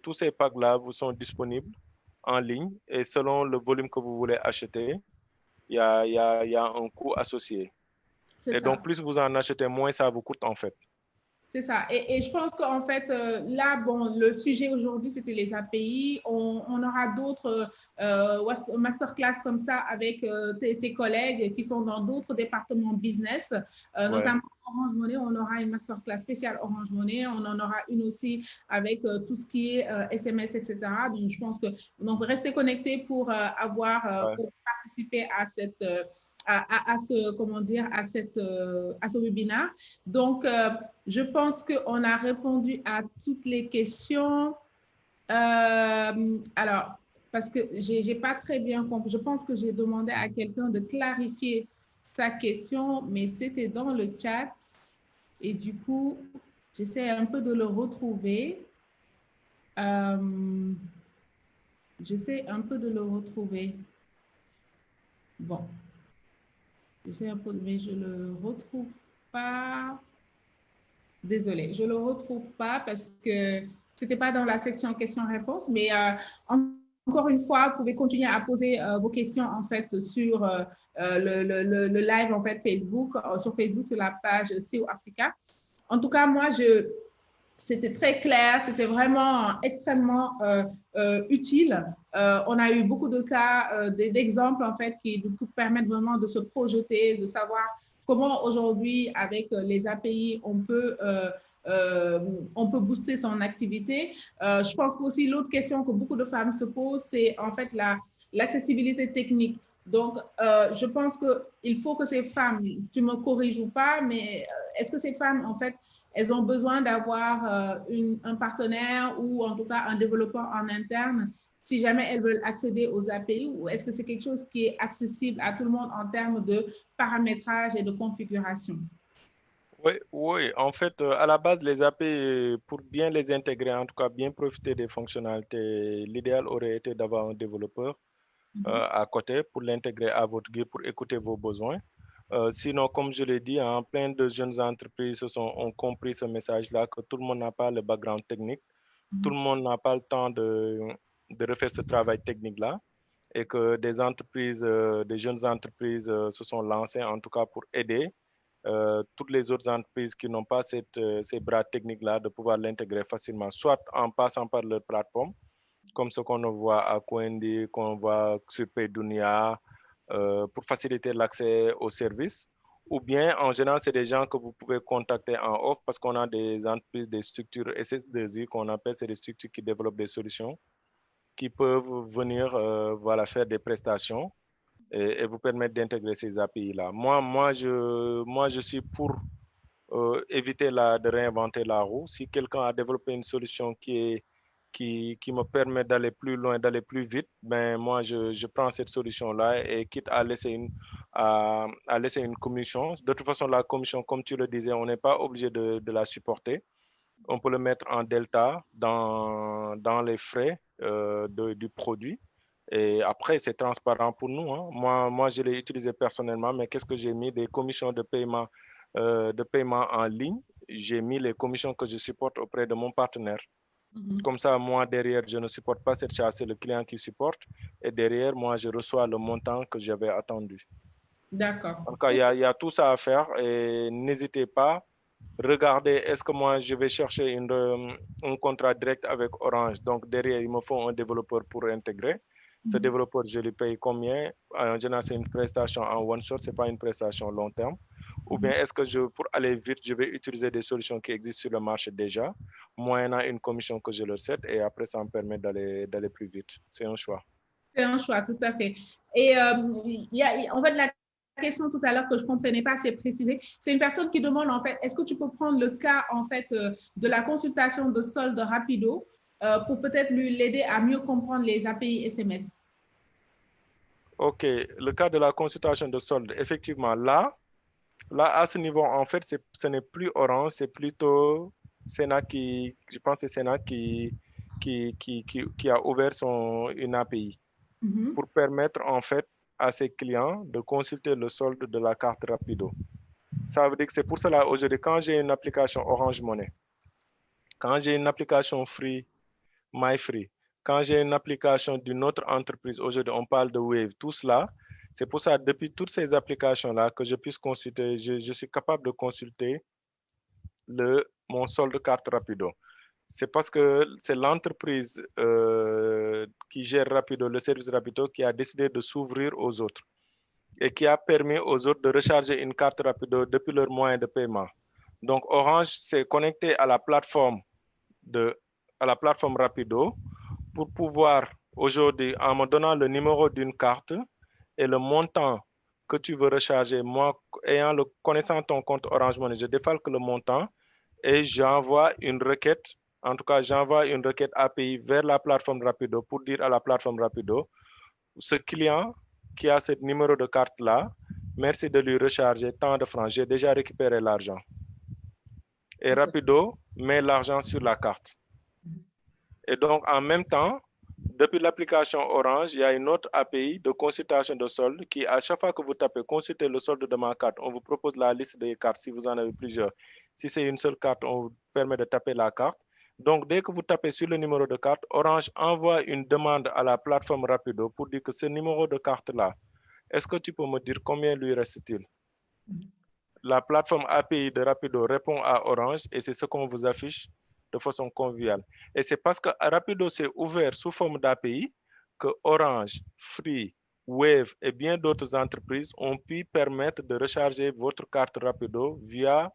tous ces packs-là vous sont disponibles en ligne et selon le volume que vous voulez acheter, il y a un coût associé. C'est Et donc, ça. plus vous en achetez, moins ça vous coûte en fait. C'est ça. Et je pense qu'en fait, là, bon, le sujet aujourd'hui, c'était les API. On aura d'autres masterclass comme ça avec tes collègues qui sont dans d'autres départements business, Ouais, notamment Orange Money. On aura une masterclass spéciale Orange Money. On en aura une aussi avec tout ce qui est SMS, etc. Donc, je pense que donc restez connectés pour ouais. pour participer à cette à ce comment dire à ce webinaire. Donc, je pense qu'on a répondu à toutes les questions. Alors, parce que je n'ai pas très bien compris. Je pense que j'ai demandé à quelqu'un de clarifier sa question, mais c'était dans le chat. Et du coup, j'essaie un peu de le retrouver. J'essaie un peu de le retrouver. Bon, j'essaie un peu, mais je ne le retrouve pas. Désolée, je ne le retrouve pas parce que ce n'était pas dans la section questions-réponses, mais encore une fois, vous pouvez continuer à poser vos questions en fait sur le live en fait Facebook, sur Facebook, sur la page CEO Africa. En tout cas, moi, c'était très clair, c'était vraiment extrêmement utile. On a eu beaucoup de cas, d'exemples en fait qui nous permettent vraiment de se projeter, de savoir comment aujourd'hui avec les API on peut booster son activité. Je pense qu'aussi l'autre question que beaucoup de femmes se posent, c'est en fait l'accessibilité technique. Donc, je pense qu'il faut que ces femmes, tu me corriges ou pas, mais est-ce que ces femmes en fait elles ont besoin d'avoir un partenaire ou en tout cas un développeur en interne si jamais elles veulent accéder aux API ou est-ce que c'est quelque chose qui est accessible à tout le monde en termes de paramétrage et de configuration? Oui, oui, en fait, à la base, les API, pour bien les intégrer, en tout cas bien profiter des fonctionnalités, l'idéal aurait été d'avoir un développeur à côté pour l'intégrer à votre guide, pour écouter vos besoins. Sinon, comme je l'ai dit, hein, plein de jeunes entreprises ont compris ce message-là, que tout le monde n'a pas le background technique, tout le monde n'a pas le temps de refaire ce travail technique-là, et que des entreprises, des jeunes entreprises se sont lancées, en tout cas pour aider toutes les autres entreprises qui n'ont pas ces bras techniques-là de pouvoir l'intégrer facilement, soit en passant par leur plateforme, comme ce qu'on voit à Coendi, qu'on voit sur Paydunia, pour faciliter l'accès aux services. Ou bien, en général, c'est des gens que vous pouvez contacter en off parce qu'on a des entreprises, des structures SS2I qu'on appelle, c'est des structures qui développent des solutions qui peuvent venir voilà, faire des prestations et vous permettre d'intégrer ces API-là. Moi, je suis pour éviter de réinventer la roue. Si quelqu'un a développé une solution qui me permet d'aller plus loin, d'aller plus vite, ben moi, je prends cette solution-là et quitte à laisser une commission. De toute façon, la commission, comme tu le disais, on n'est pas obligé de la supporter. On peut le mettre en delta dans les frais du produit. Et après, c'est transparent pour nous, hein. Moi, je l'ai utilisé personnellement, mais qu'est-ce que j'ai mis? Des commissions de paiement en ligne. J'ai mis les commissions que je supporte auprès de mon partenaire. Comme ça, moi, derrière, je ne supporte pas cette charge, c'est le client qui supporte. Et derrière, moi, je reçois le montant que j'avais attendu. D'accord. En tout cas, il y a tout ça à faire et n'hésitez pas. Regardez, est-ce que moi, je vais chercher un contrat direct avec Orange. Donc, derrière, il me faut un développeur pour intégrer. Ce développeur, je lui paye combien? En général, c'est une prestation en one shot, ce n'est pas une prestation long terme. Ou bien est-ce que pour aller vite, je vais utiliser des solutions qui existent sur le marché déjà, moyennant une commission que je leur cède, et après, ça me permet d'aller plus vite. C'est un choix. C'est un choix, tout à fait. Et en fait, la question tout à l'heure que je ne comprenais pas, c'est précisé. C'est une personne qui demande, en fait, est-ce que tu peux prendre le cas, en fait, de la consultation de solde rapido pour peut-être l'aider à mieux comprendre les API SMS? OK, le cas de la consultation de solde, effectivement, là, à ce niveau, en fait, ce n'est plus Orange, c'est plutôt Sénat je pense que c'est Sénat qui a ouvert une API pour permettre, en fait, à ses clients de consulter le solde de la carte Rapido. Ça veut dire que c'est pour cela, aujourd'hui, quand j'ai une application Orange Money, quand j'ai une application Free, MyFree, quand j'ai une application d'une autre entreprise, aujourd'hui on parle de Wave, tout cela, c'est pour ça, depuis toutes ces applications-là, que je puisse consulter, je suis capable de consulter mon solde carte Rapido. C'est parce que c'est l'entreprise qui gère Rapido, le service Rapido, qui a décidé de s'ouvrir aux autres et qui a permis aux autres de recharger une carte Rapido depuis leur moyen de paiement. Donc Orange s'est connecté à la plateforme Rapido pour pouvoir aujourd'hui, en me donnant le numéro d'une carte et le montant que tu veux recharger, moi, connaissant ton compte Orange Money, je défalque le montant et j'envoie une requête. En tout cas, j'envoie une requête API vers la plateforme Rapido pour dire à la plateforme Rapido, ce client qui a ce numéro de carte-là, merci de lui recharger tant de francs. J'ai déjà récupéré l'argent. Et Rapido met l'argent sur la carte. Et donc, en même temps, depuis l'application Orange, il y a une autre API de consultation de solde qui, à chaque fois que vous tapez consulter le solde de ma carte, on vous propose la liste des cartes si vous en avez plusieurs. Si c'est une seule carte, on vous permet de taper la carte. Donc, dès que vous tapez sur le numéro de carte, Orange envoie une demande à la plateforme Rapido pour dire que ce numéro de carte-là, est-ce que tu peux me dire combien lui reste-t-il? La plateforme API de Rapido répond à Orange et c'est ce qu'on vous affiche de façon conviviale. Et c'est parce que Rapido s'est ouvert sous forme d'API que Orange, Free, Wave et bien d'autres entreprises ont pu permettre de recharger votre carte Rapido via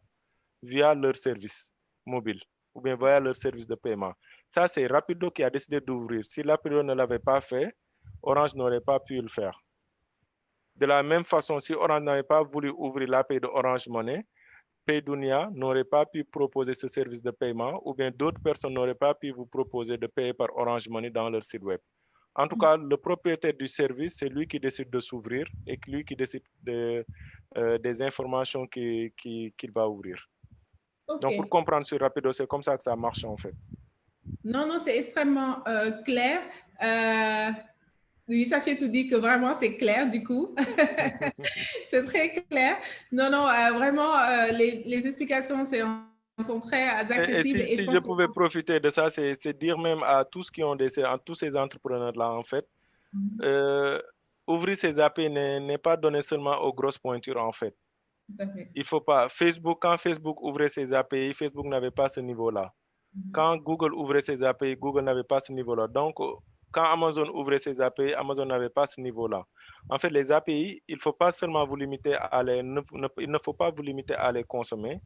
leur service mobile ou bien via leur service de paiement. Ça, c'est Rapido qui a décidé d'ouvrir. Si Rapido ne l'avait pas fait, Orange n'aurait pas pu le faire. De la même façon, si Orange n'avait pas voulu ouvrir l'API de Orange Money, Paydunia n'aurait pas pu proposer ce service de paiement ou bien d'autres personnes n'auraient pas pu vous proposer de payer par Orange Money dans leur site web. En tout cas, le propriétaire du service, c'est lui qui décide de s'ouvrir et lui qui décide des informations qu'il va ouvrir. Okay. Donc, pour comprendre sur Rapido, c'est comme ça que ça marche en fait. Non, non, c'est extrêmement clair. Oui, ça fait tout dire que vraiment c'est clair du coup. C'est très clair. Non, non, vraiment, les explications sont très accessibles. Et si je pouvais profiter de ça, c'est dire même à tous tous ces entrepreneurs-là, en fait, ouvrir ces API n'est pas donné seulement aux grosses pointures, en fait. Il faut pas. Quand Facebook ouvrait ses API, Facebook n'avait pas ce niveau-là. Quand Google ouvrait ses API, Google n'avait pas ce niveau-là. Donc, quand Amazon ouvrait ses API, Amazon n'avait pas ce niveau-là. En fait, les API, il ne faut pas seulement vous limiter il ne faut pas vous limiter à les consommer.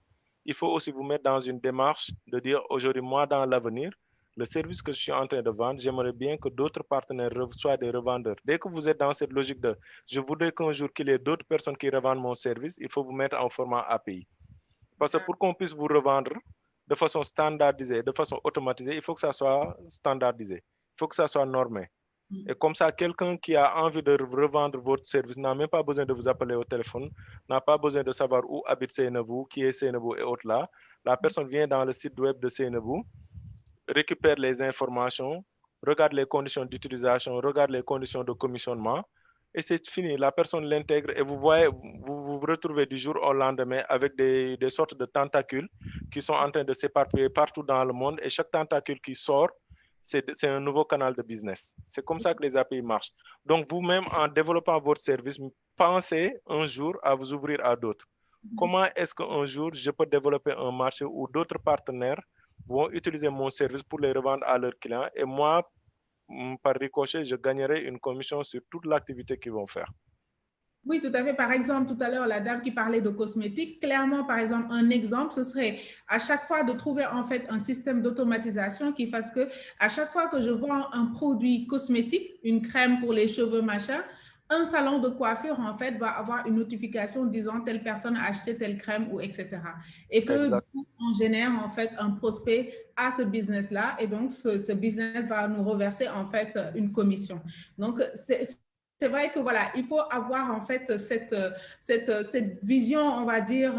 Il faut aussi vous mettre dans une démarche de dire aujourd'hui, moi, dans l'avenir, le service que je suis en train de vendre, j'aimerais bien que d'autres partenaires soient des revendeurs. Dès que vous êtes dans cette logique de je voudrais qu'un jour qu'il y ait d'autres personnes qui revendent mon service, il faut vous mettre en format API. Parce que pour qu'on puisse vous revendre de façon standardisée, de façon automatisée, il faut que ça soit standardisé. Il faut que ça soit normé. Et comme ça, quelqu'un qui a envie de revendre votre service n'a même pas besoin de vous appeler au téléphone, n'a pas besoin de savoir où habite Seynabou, qui est Seynabou et autres là. La personne vient dans le site web de Seynabou, récupère les informations, regarde les conditions d'utilisation, regarde les conditions de commissionnement, et c'est fini. La personne l'intègre et vous vous retrouvez du jour au lendemain avec des sortes de tentacules qui sont en train de s'éparpiller partout dans le monde et chaque tentacule qui sort, c'est un nouveau canal de business. C'est comme ça que les API marchent. Donc, vous-même, en développant votre service, pensez un jour à vous ouvrir à d'autres. Comment est-ce qu'un jour, je peux développer un marché où d'autres partenaires vont utiliser mon service pour les revendre à leurs clients et moi, par ricochet, je gagnerai une commission sur toute l'activité qu'ils vont faire. Oui, tout à fait. Par exemple, tout à l'heure, la dame qui parlait de cosmétiques, clairement, par exemple, un exemple, ce serait à chaque fois de trouver en fait un système d'automatisation qui fasse que à chaque fois que je vends un produit cosmétique, une crème pour les cheveux, machin, un salon de coiffure, en fait, va avoir une notification disant telle personne a acheté telle crème ou etc. Et que du coup, on génère en fait un prospect à ce business-là et donc ce business va nous reverser en fait une commission. Donc, c'est vrai que voilà, il faut avoir en fait cette vision, on va dire,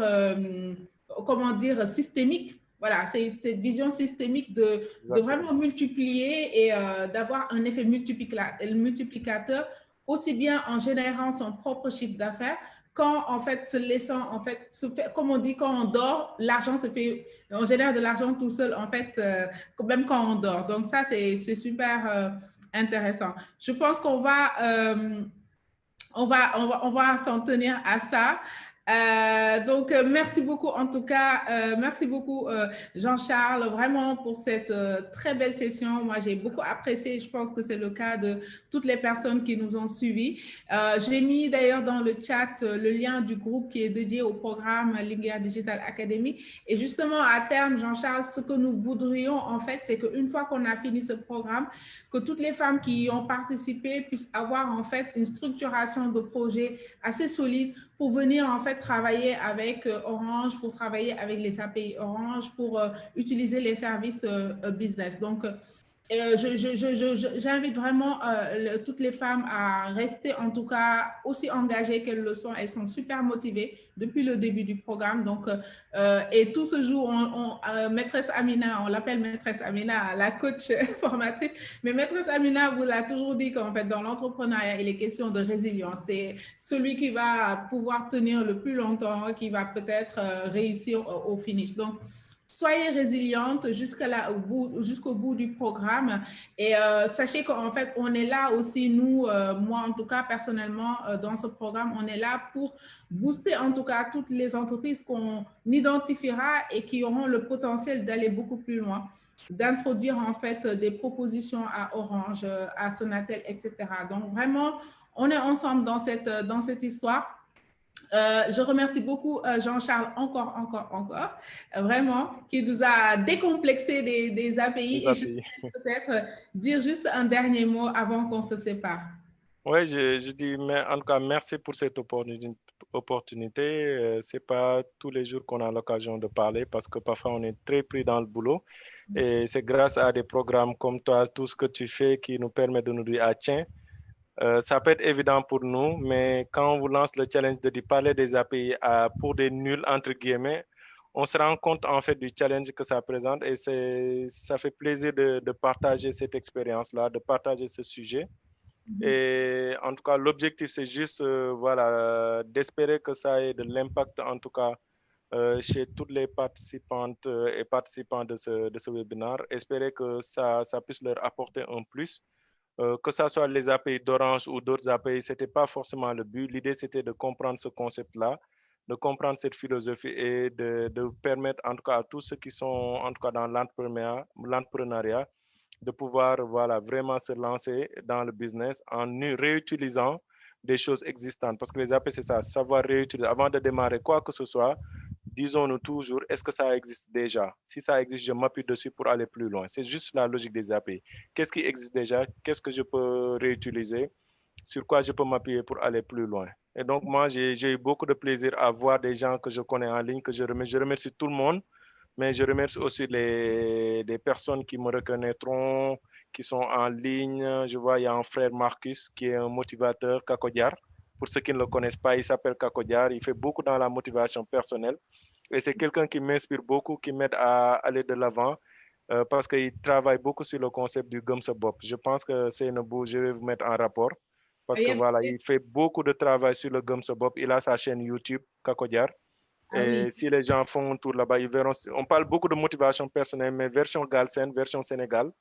comment dire, systémique. Voilà, c'est cette vision systémique de vraiment multiplier et d'avoir un effet multiplicateur, aussi bien en générant son propre chiffre d'affaires quand en fait se laissant en fait comme on dit, quand on dort, l'argent se fait, on génère de l'argent tout seul en fait, même quand on dort. Donc ça c'est super intéressant. Je pense qu'on va on va s'en tenir à ça. Donc, merci beaucoup en tout cas. Merci beaucoup Jean-Charles, vraiment pour cette très belle session. Moi, j'ai beaucoup apprécié. Je pense que c'est le cas de toutes les personnes qui nous ont suivis. J'ai mis d'ailleurs dans le chat le lien du groupe qui est dédié au programme Linguère Digital Academy. Et justement, à terme, Jean-Charles, ce que nous voudrions en fait, c'est qu'une fois qu'on a fini ce programme, que toutes les femmes qui y ont participé puissent avoir en fait une structuration de projet assez solide pour venir en fait travailler avec Orange, pour travailler avec les API Orange, pour utiliser les services business. Donc, j'invite vraiment toutes les femmes à rester en tout cas aussi engagées qu'elles le sont. Elles sont super motivées depuis le début du programme. Donc, et tout ce jour, maîtresse Amina, on l'appelle maîtresse Amina, la coach formatrice, mais maîtresse Amina vous l'a toujours dit qu'en fait, dans l'entrepreneuriat, il est question de résilience. C'est celui qui va pouvoir tenir le plus longtemps, qui va peut-être réussir au finish. Donc, soyez résiliente jusqu'au bout du programme et sachez qu'en fait, on est là aussi, nous, moi en tout cas personnellement, dans ce programme, on est là pour booster en tout cas toutes les entreprises qu'on identifiera et qui auront le potentiel d'aller beaucoup plus loin, d'introduire en fait des propositions à Orange, à Sonatel, etc. Donc vraiment, on est ensemble dans cette histoire. Je remercie beaucoup Jean-Charles encore, vraiment, qui nous a décomplexé des API. Et je vais peut-être dire juste un dernier mot avant qu'on se sépare. Oui, je dis, mais en tout cas, merci pour cette opportunité. C'est pas tous les jours qu'on a l'occasion de parler parce que parfois on est très pris dans le boulot. Et c'est grâce à des programmes comme toi, tout ce que tu fais qui nous permet de nous dire, ah tiens, ça peut être évident pour nous, mais quand on vous lance le challenge de parler des API pour des nuls, entre guillemets, on se rend compte en fait du challenge que ça présente et ça fait plaisir de partager cette expérience-là, de partager ce sujet. Et en tout cas, l'objectif, c'est juste voilà, d'espérer que ça ait de l'impact, en tout cas, chez toutes les participantes et participants de ce webinaire. Espérer que ça puisse leur apporter un plus. Que ce soit les API d'Orange ou d'autres API, ce n'était pas forcément le but. L'idée, c'était de comprendre ce concept-là, de comprendre cette philosophie et de permettre, en tout cas, à tous ceux qui sont, en tout cas, dans l'entrepreneuriat, de pouvoir voilà, vraiment se lancer dans le business en réutilisant des choses existantes. Parce que les API, c'est ça, savoir réutiliser. Avant de démarrer quoi que ce soit, disons-nous toujours, est-ce que ça existe déjà? Si ça existe, je m'appuie dessus pour aller plus loin. C'est juste la logique des API. Qu'est-ce qui existe déjà? Qu'est-ce que je peux réutiliser? Sur quoi je peux m'appuyer pour aller plus loin? Et donc, moi, j'ai eu beaucoup de plaisir à voir des gens que je connais en ligne, que je remercie. Je remercie tout le monde, mais je remercie aussi des personnes qui me reconnaîtront, qui sont en ligne. Je vois, il y a un frère Marcus qui est un motivateur, Kakodiar. Pour ceux qui ne le connaissent pas, il s'appelle Kakodiar. Il fait beaucoup dans la motivation personnelle. Et c'est quelqu'un qui m'inspire beaucoup, qui m'aide à aller de l'avant parce qu'il travaille beaucoup sur le concept du Gumsa Bob. Je pense que c'est une boue, je vais vous mettre en rapport. Parce que voilà, il fait beaucoup de travail sur le Gumsa Bob. Il a sa chaîne YouTube, Kakodiar. Et si les gens font un tour là-bas, ils verront. On parle beaucoup de motivation personnelle, mais version Galsen, version Sénégal,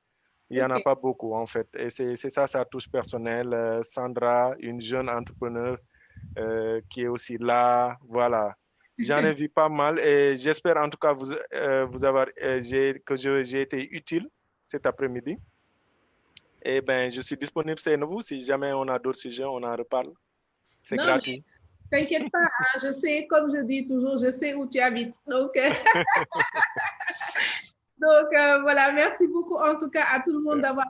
il n'y en a pas beaucoup en fait. Et c'est ça, sa touche personnelle. Sandra, une jeune entrepreneur qui est aussi là. Voilà. J'en ai vu pas mal et j'espère en tout cas que j'ai été utile cet après-midi. Et ben, je suis disponible, c'est vous. Si jamais on a d'autres sujets, on en reparle. C'est gratuit. T'inquiète pas, hein, je sais, comme je dis toujours, je sais où tu habites. Donc, voilà, merci beaucoup en tout cas à tout le monde d'avoir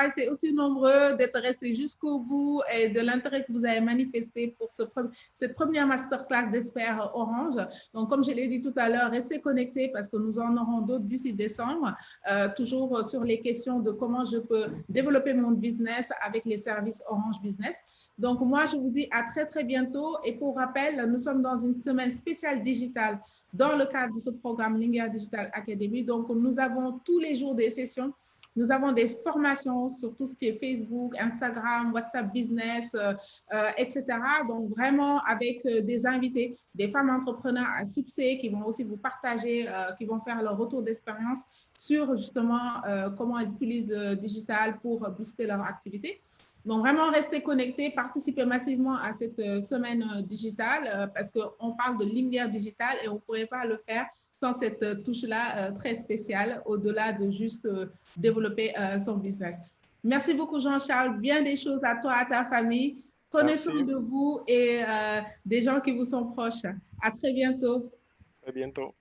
été aussi nombreux, d'être restés jusqu'au bout et de l'intérêt que vous avez manifesté pour cette première masterclass d'Expert Orange. Donc, comme je l'ai dit tout à l'heure, restez connectés parce que nous en aurons d'autres d'ici décembre, toujours sur les questions de comment je peux développer mon business avec les services Orange Business. Donc, moi, je vous dis à très, très bientôt. Et pour rappel, nous sommes dans une semaine spéciale digitale dans le cadre de ce programme Linguère Digital Academy. Donc, nous avons tous les jours des sessions Nous avons des formations sur tout ce qui est Facebook, Instagram, WhatsApp Business, etc. Donc, vraiment avec des invités, des femmes entrepreneurs à succès qui vont aussi vous partager, qui vont faire leur retour d'expérience sur justement comment ils utilisent le digital pour booster leur activité. Donc, vraiment, restez connectés, participez massivement à cette semaine digitale parce qu'on parle de lumière digitale et on ne pourrait pas le faire sans cette touche-là très spéciale, au-delà de juste développer son business. Merci beaucoup, Jean-Charles. Bien des choses à toi, à ta famille. Prenez soin de vous et des gens qui vous sont proches. À très bientôt. À bientôt.